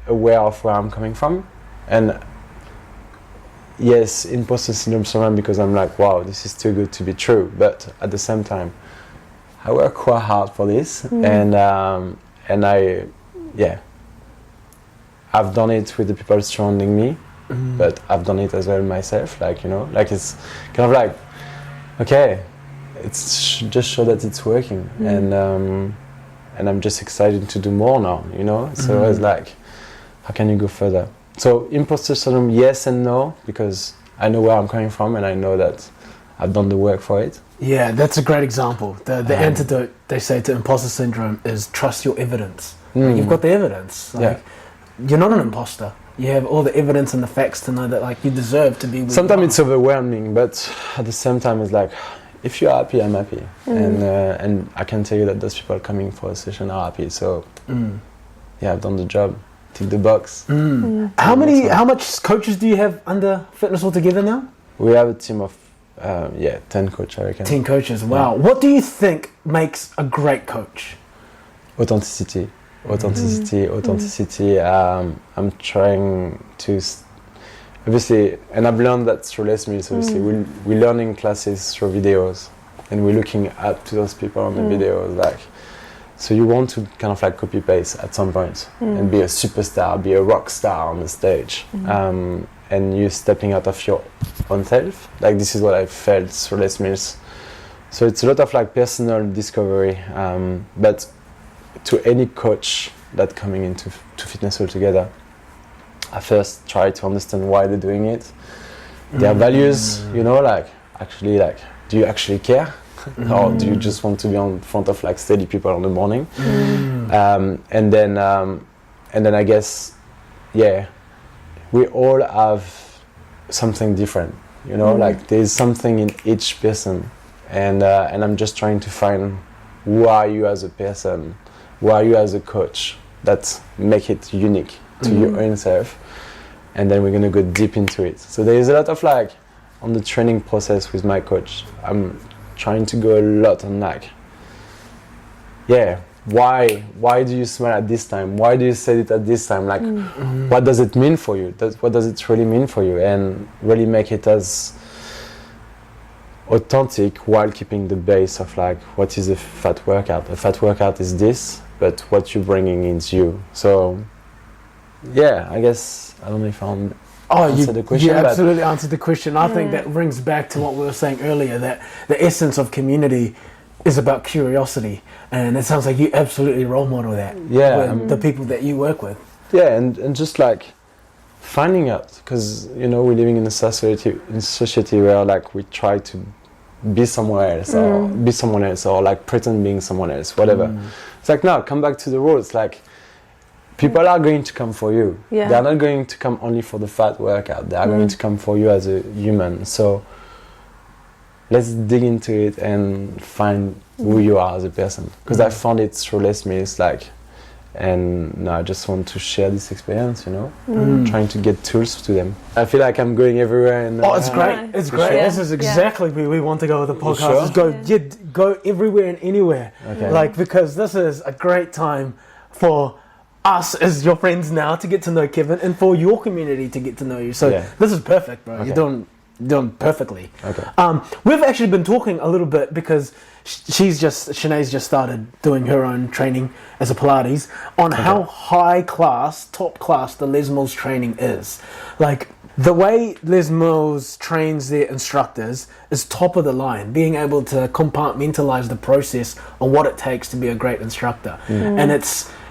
aware of where I'm coming from. And yes, imposter syndrome sometimes, because I'm like, wow, this is too good to be true. But at the same time, I work quite hard for this, and I've done it with the people surrounding me, but I've done it as well myself. Like, you know, like it's kind of like, okay, it's just show that it's working, and I'm just excited to do more now. You know, so it's like, how can you go further? So imposter syndrome, yes and no, because I know where I'm coming from and I know that I've done the work for it. Yeah, that's a great example. The antidote, they say, to imposter syndrome is trust your evidence. Like, you've got the evidence. Like, you're not an imposter. You have all the evidence and the facts to know that, like, you deserve to be. Sometimes it's overwhelming, but at the same time, it's like, if you're happy, I'm happy, and I can tell you that those people coming for a session are happy. So, yeah, I've done the job. Tick the box. How much coaches do you have under Fitness Altogether now? We have a team of 10 coaches, I reckon. 10 coaches, wow. What do you think makes a great coach? Authenticity. I'm trying to, obviously, and I've learned that through Les Mills, obviously, we're learning classes through videos, and we're looking up to those people on the videos, like, so you want to kind of like copy paste at some point and be a superstar, be a rock star on the stage. And you stepping out of your own self. Like, this is what I felt through Les Mills. So it's a lot of like personal discovery, but to any coach that coming into Fitness Altogether, I first try to understand why they're doing it, their values, you know, like, actually, like, do you actually care? Or do you just want to be on front of like steady people in the morning? And then I guess, yeah, we all have something different, you know, like there's something in each person, and I'm just trying to find who are you as a person, who are you as a coach, that make it unique to your own self, and then we're gonna go deep into it. So there is a lot of like, on the training process with my coach, I'm trying to go a lot on like, why do you smile at this time? Why do you say it at this time? Like, what does it mean for you? What does it really mean for you? And really make it as authentic while keeping the base of like, what is a fat workout? A fat workout is this, but what you're bringing is you. So, yeah, I guess, I don't know if I'm answered the question. You absolutely answered the question. I think that brings back to what we were saying earlier, that the essence of community is about curiosity, and it sounds like you absolutely role model that with the people that you work with. Yeah, and just like finding out, because you know we're living in a society where like we try to be somewhere else or be someone else or like pretend being someone else, whatever. It's like, no, come back to the roots. Like, people are going to come for you. They're not going to come only for the fat workout. They are going to come for you as a human. So let's dig into it and find who you are as a person. Because I found it through Les Mills, like, and no, I just want to share this experience, you know, trying to get tools to them. I feel like I'm going everywhere. And it's great. It's great. Sure. This is exactly where we want to go with the podcast. Sure? Go everywhere and anywhere. Okay. Like, because this is a great time for us as your friends now to get to know Kevin, and for your community to get to know you. So this is perfect, bro. Okay. You're doing perfectly. Okay. We've actually been talking a little bit because Sinead's just started doing her own training as a Pilates on how high class, top class the Les Mills training is. Like, the way Les Mills trains their instructors is top of the line, being able to compartmentalize the process on what it takes to be a great instructor. And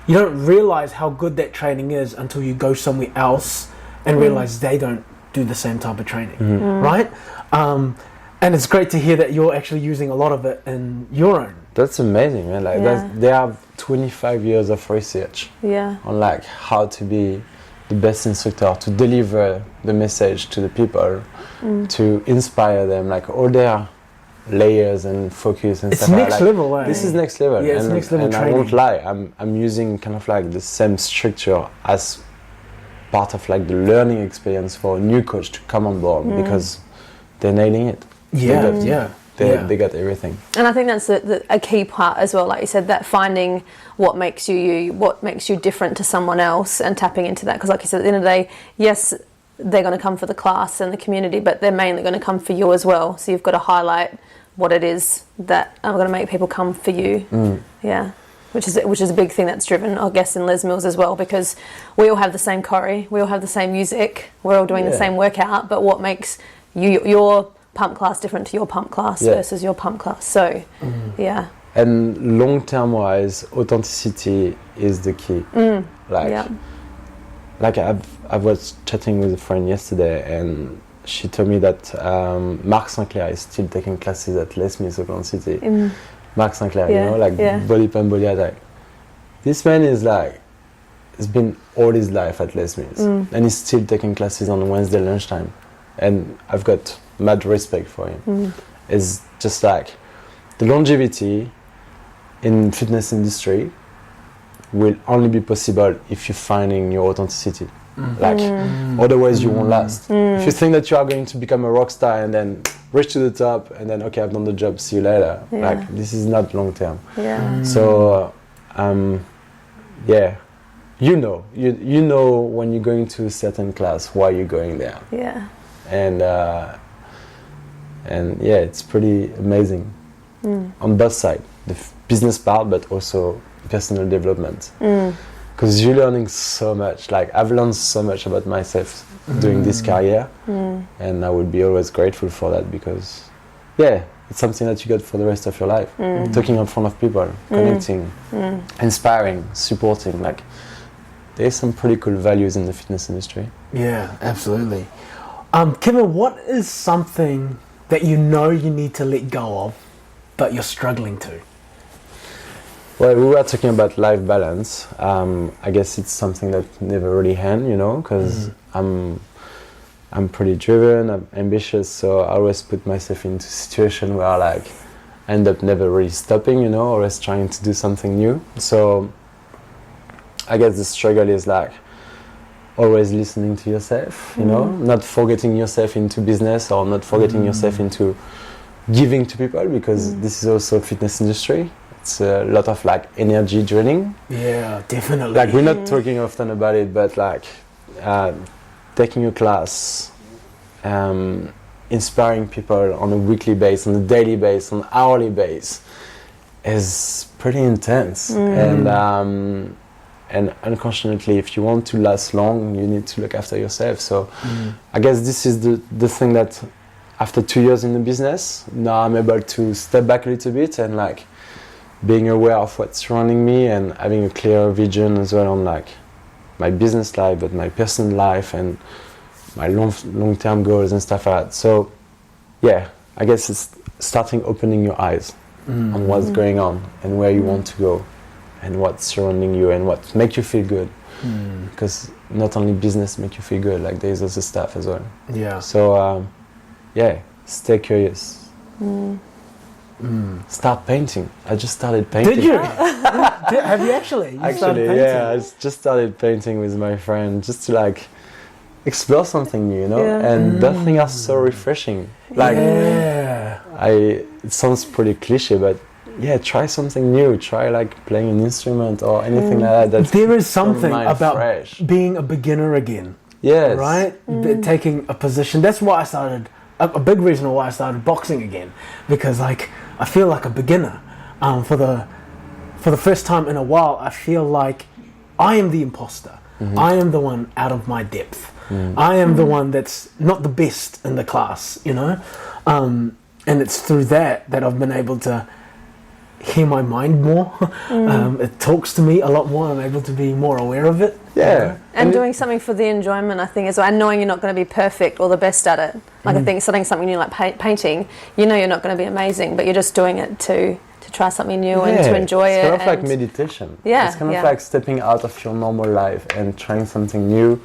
you don't realize how good that training is until you go somewhere else and realize they don't do the same type of training, right? And it's great to hear that you're actually using a lot of it in your own. That's amazing, man. Like, they have 25 years of research on like how to be the best instructor, to deliver the message to the people, to inspire them, like all their layers and focus and it's stuff. Next level, eh? This is next level. Yeah, it's next level training. I won't lie, I'm using kind of like the same structure as part of like the learning experience for a new coach to come on board, because they're nailing it. They got everything. And I think that's a key part as well, like you said, that finding what makes you different to someone else and tapping into that. Because like you said, at the end of the day, yes, they're going to come for the class and the community, but they're mainly going to come for you as well. So you've got to highlight what it is that are going to make people come for you. Which is a big thing that's driven, I guess, in Les Mills as well, because we all have the same choreo, we all have the same music, we're all doing the same workout, but what makes your pump class different to your pump class versus your pump class? So, And long-term wise, authenticity is the key. like I was chatting with a friend yesterday, and she told me that Marc Sinclair is still taking classes at Les Mills, Auckland City. Marc Sinclair, you know, like body pump, body attack. This man is like, has been all his life at Les Mills, and he's still taking classes on Wednesday lunchtime, and I've got mad respect for him. It's just like the longevity in fitness industry will only be possible if you're finding your authenticity. Like, otherwise you won't last. If you think that you are going to become a rock star and then reach to the top and then, okay, I've done the job, see you later. Like, this is not long term. So, yeah, you know when you're going to a certain class, why you're going there. And yeah, it's pretty amazing on both sides, the business part, but also personal development. Because you're learning so much. Like, I've learned so much about myself doing this career, and I would be always grateful for that, because yeah, it's something that you got for the rest of your life. Talking in front of people, connecting, inspiring, supporting. Like, there's some pretty cool values in the fitness industry. Yeah, absolutely. Kevin, what is something that you know you need to let go of, but you're struggling to? Well, we were talking about life balance. I guess it's something that never really ends, you know, because I'm pretty driven, I'm ambitious, so I always put myself into a situation where I like end up never really stopping, you know, always trying to do something new. So I guess the struggle is like always listening to yourself, you know, not forgetting yourself into business, or not forgetting yourself into giving to people, because this is also fitness industry. It's a lot of like energy draining. Yeah, definitely. Like, we're not talking often about it, but like taking a class, inspiring people on a weekly basis, on a daily basis, on an hourly basis is pretty intense. And unfortunately, if you want to last long, you need to look after yourself. So I guess this is the thing that after 2 years in the business, now I'm able to step back a little bit and like being aware of what's surrounding me and having a clearer vision as well on like my business life, but my personal life and my long-term goals and stuff like that. So yeah, I guess it's starting opening your eyes on what's going on and where you want to go and what's surrounding you and what makes you feel good. Because not only business make you feel good, like there's other stuff as well. Yeah. So yeah, stay curious. Start painting. I just started painting. Did you? Have you actually? Actually, yeah. I just started painting with my friend, just to like explore something new, you know. And that thing is so refreshing. Like, it sounds pretty cliche, but yeah, try something new. Try like playing an instrument or anything like that. There is something about fresh. Being a beginner again. Yes. Right? Taking a position. That's why I started. A big reason why I started boxing again, because like I feel like a beginner. For the first time in a while, I feel like I am the imposter. I am the one out of my depth. I am the one that's not the best in the class, you know. And it's through that I've been able to hear my mind more. It talks to me a lot more. I'm able to be more aware of it. Yeah. And doing something for the enjoyment, I think, as well. And knowing you're not going to be perfect or the best at it. Like, I think studying something new like painting, you know you're not going to be amazing, but you're just doing it to try something new and to enjoy it. It's kind of like meditation. Yeah. It's kind of like stepping out of your normal life and trying something new.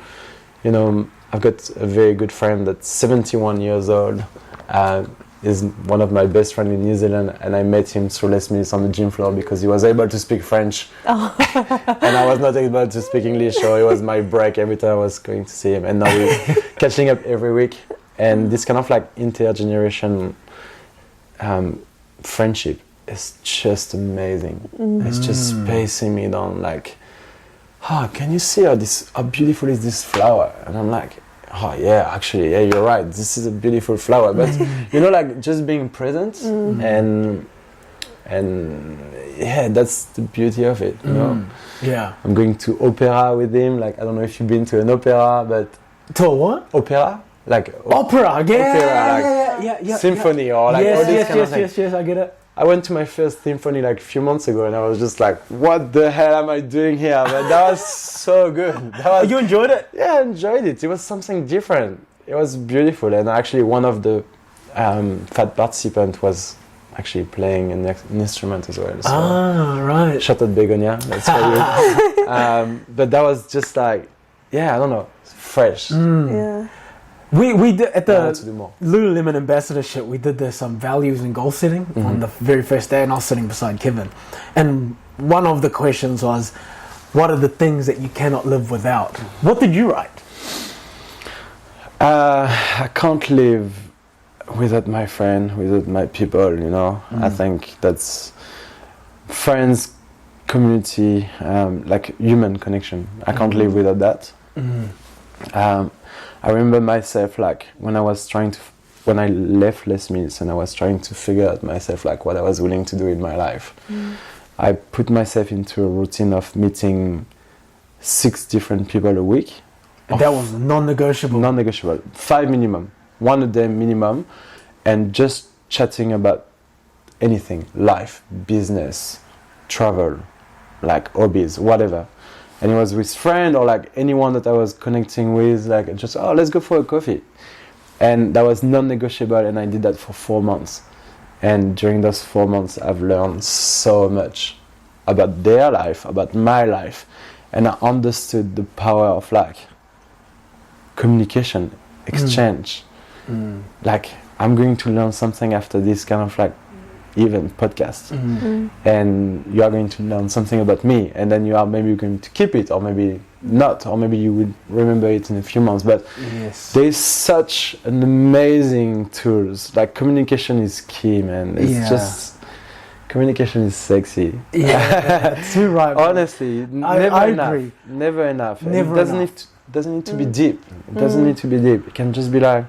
You know, I've got a very good friend that's 71 years old. Is one of my best friends in New Zealand, and I met him through Les Mills on the gym floor because he was able to speak French and I was not able to speak English, so it was my break every time I was going to see him. And now we're catching up every week, and this kind of like intergeneration friendship is just amazing. It's just pacing me down like, can you see how beautiful is this flower? And I'm like, oh yeah, actually, yeah, you're right. This is a beautiful flower, but you know, like just being present and yeah, that's the beauty of it. You know. Yeah. I'm going to opera with him. Like, I don't know if you've been to an opera, but to a what? Opera, like opera. Yeah. Opera, like, yeah. symphony or like all these kind of things. Yes, I get it. I went to my first symphony like a few months ago, and I was just like, "What the hell am I doing here?" But that was so good. You enjoyed it? Yeah, I enjoyed it. It was something different. It was beautiful, and actually, one of the fat participants was actually playing an instrument as well. So right. Shot at Begonia. That's for you. But that was just like, I don't know, fresh. Yeah. We did at the to do more. Lululemon ambassadorship. We did this values and goal setting on the very first day, and I was sitting beside Kevin, and one of the questions was, "What are the things that you cannot live without?" What did you write? I can't live without my friend, without my people. You know, I think that's friends, community, like human connection. I can't live without that. I remember myself like when I left Les Mills and I was trying to figure out myself like what I was willing to do in my life. I put myself into a routine of meeting 6 different people a week. And that was non-negotiable. Non-negotiable. 5 minimum. 1 a day minimum. And just chatting about anything. Life, business, travel, like hobbies, whatever. And it was with friend or like anyone that I was connecting with, like just, let's go for a coffee. And that was non-negotiable, and I did that for 4 months. And during those 4 months, I've learned so much about their life, about my life. And I understood the power of like communication, exchange. Like I'm going to learn something after this kind of like even podcast, and you are going to learn something about me, and then you are maybe going to keep it, or maybe not, or maybe you will remember it in a few months. But there's such an amazing tools. Like communication is key, man. It's just communication is sexy. Yeah, too right. Bro. Honestly, I agree. Never enough. Never it doesn't enough. Doesn't need to be deep. It doesn't need to be deep. It can just be like,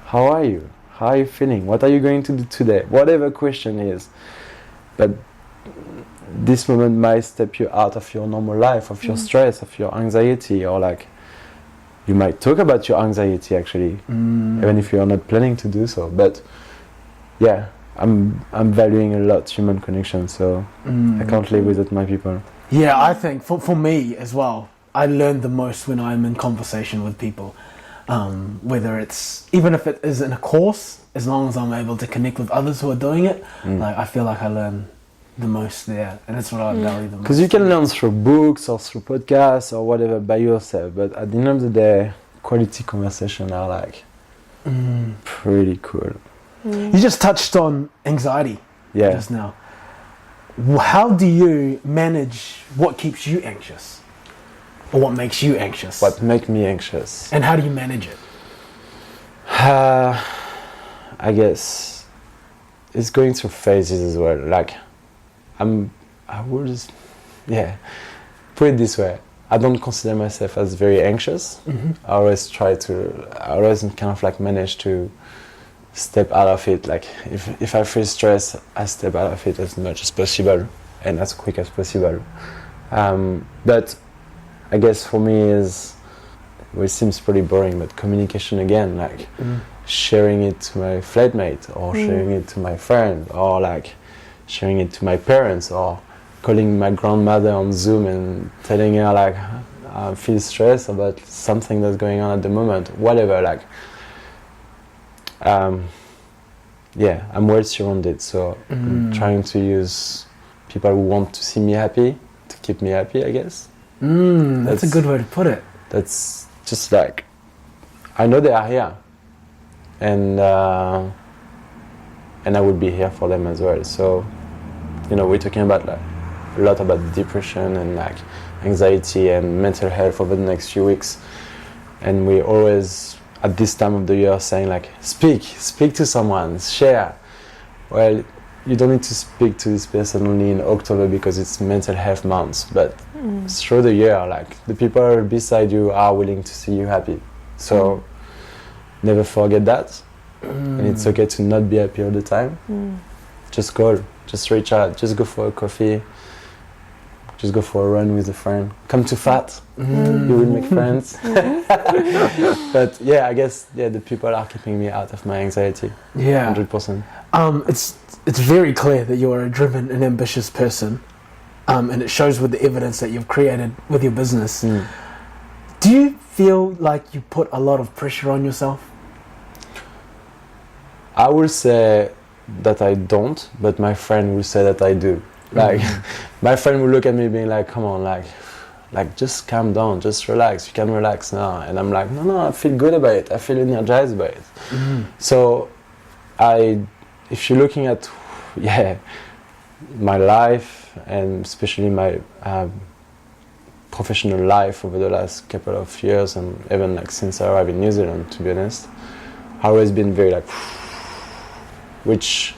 how are you? How are you feeling? What are you going to do today? Whatever question is. But this moment might step you out of your normal life, of your stress, of your anxiety, or like you might talk about your anxiety actually, even if you are not planning to do so. But yeah, I'm valuing a lot human connection, so I can't live without my people. Yeah, I think for me as well, I learn the most when I'm in conversation with people. Whether it's, even if it is in a course, as long as I'm able to connect with others who are doing it, like I feel like I learn the most there, and that's what I value the most. Because you can learn through books or through podcasts or whatever by yourself, but at the end of the day, quality conversation are like pretty cool. You just touched on anxiety just now. How do you manage what keeps you anxious? Or what makes you anxious? What makes me anxious? And how do you manage it? I guess it's going through phases as well. Like put it this way. I don't consider myself as very anxious. I always kind of like manage to step out of it. Like if I feel stress, I step out of it as much as possible and as quick as possible. But I guess for me it seems pretty boring, but communication again, like sharing it to my flatmate, or sharing it to my friend, or like sharing it to my parents, or calling my grandmother on Zoom and telling her like I feel stressed about something that's going on at the moment, whatever. Like I'm well surrounded, so I'm trying to use people who want to see me happy to keep me happy, I guess. That's a good way to put it. That's just like, I know they are here, and I will be here for them as well. So, we're talking about like a lot about depression and like anxiety and mental health over the next few weeks, and we always at this time of the year saying like, speak to someone, share. Well, you don't need to speak to this person only in October because it's mental health month, but through the year, like the people beside you are willing to see you happy. So never forget that. And it's okay to not be happy all the time. Just call, just reach out, just go for a coffee, just go for a run with a friend. Come to Fat, you will make friends. But yeah, I guess the people are keeping me out of my anxiety. Yeah, 100%. It's very clear that you are a driven and ambitious person, and it shows with the evidence that you've created with your business. Do you feel like you put a lot of pressure on yourself? I will say that I don't, but my friend will say that I do. Like, my friend will look at me being like, come on, like just calm down, just relax, you can relax now. And I'm like, no, I feel good about it, I feel energized by it. So if you're looking at, my life, and especially my professional life over the last couple of years, and even like since I arrived in New Zealand, to be honest, I've always been very like, which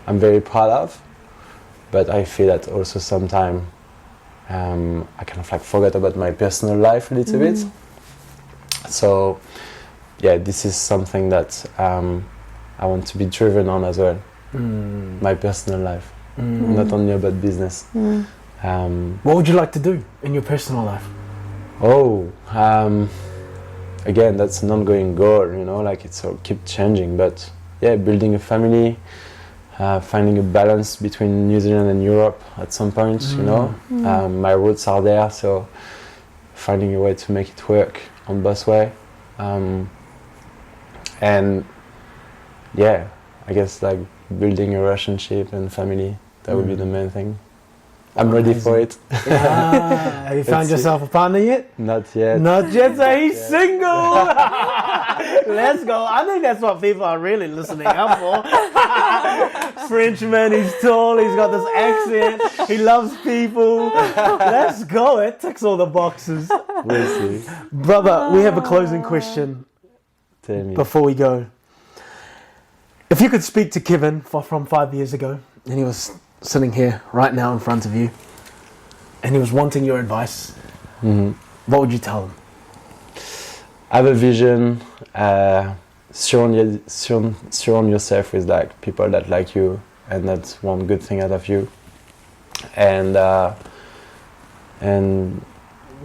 I'm very proud of. But I feel that also sometimes I kind of like forget about my personal life a little bit. So yeah, this is something that I want to be driven on as well. My personal life, not only about business. What would you like to do in your personal life? Again, that's an ongoing goal, you know, like it's all keep changing, but yeah, building a family, finding a balance between New Zealand and Europe at some point, you know. My roots are there, so finding a way to make it work on both way. And yeah, I guess like building a relationship and family, that would be the main thing. I'm ready for it. Have you found yourself a partner yet? Not yet. Not yet, so he's single! Let's go. I think that's what people are really listening up for. Frenchman, he's tall, he's got this accent, he loves people. Let's go, it ticks all the boxes. We'll see. Brother, we have a closing question before we go. If you could speak to Kevin from 5 years ago, and he was sitting here right now in front of you, and he was wanting your advice, what would you tell him? Have a vision, surround yourself with like people that like you and that want good thing out of you, and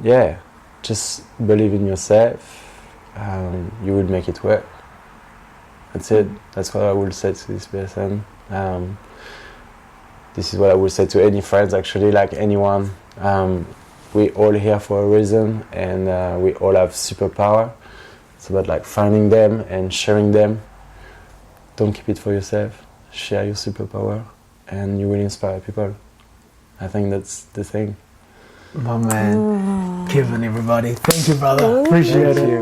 yeah, just believe in yourself. You will make it work. That's it. That's what I will say to this person. This is what I would say to any friends, actually, like anyone. We all here for a reason, and we all have superpower. It's about like finding them and sharing them. Don't keep it for yourself. Share your superpower, and you will inspire people. I think that's the thing. My man, Kevin, everybody. Thank you, brother. Appreciate it.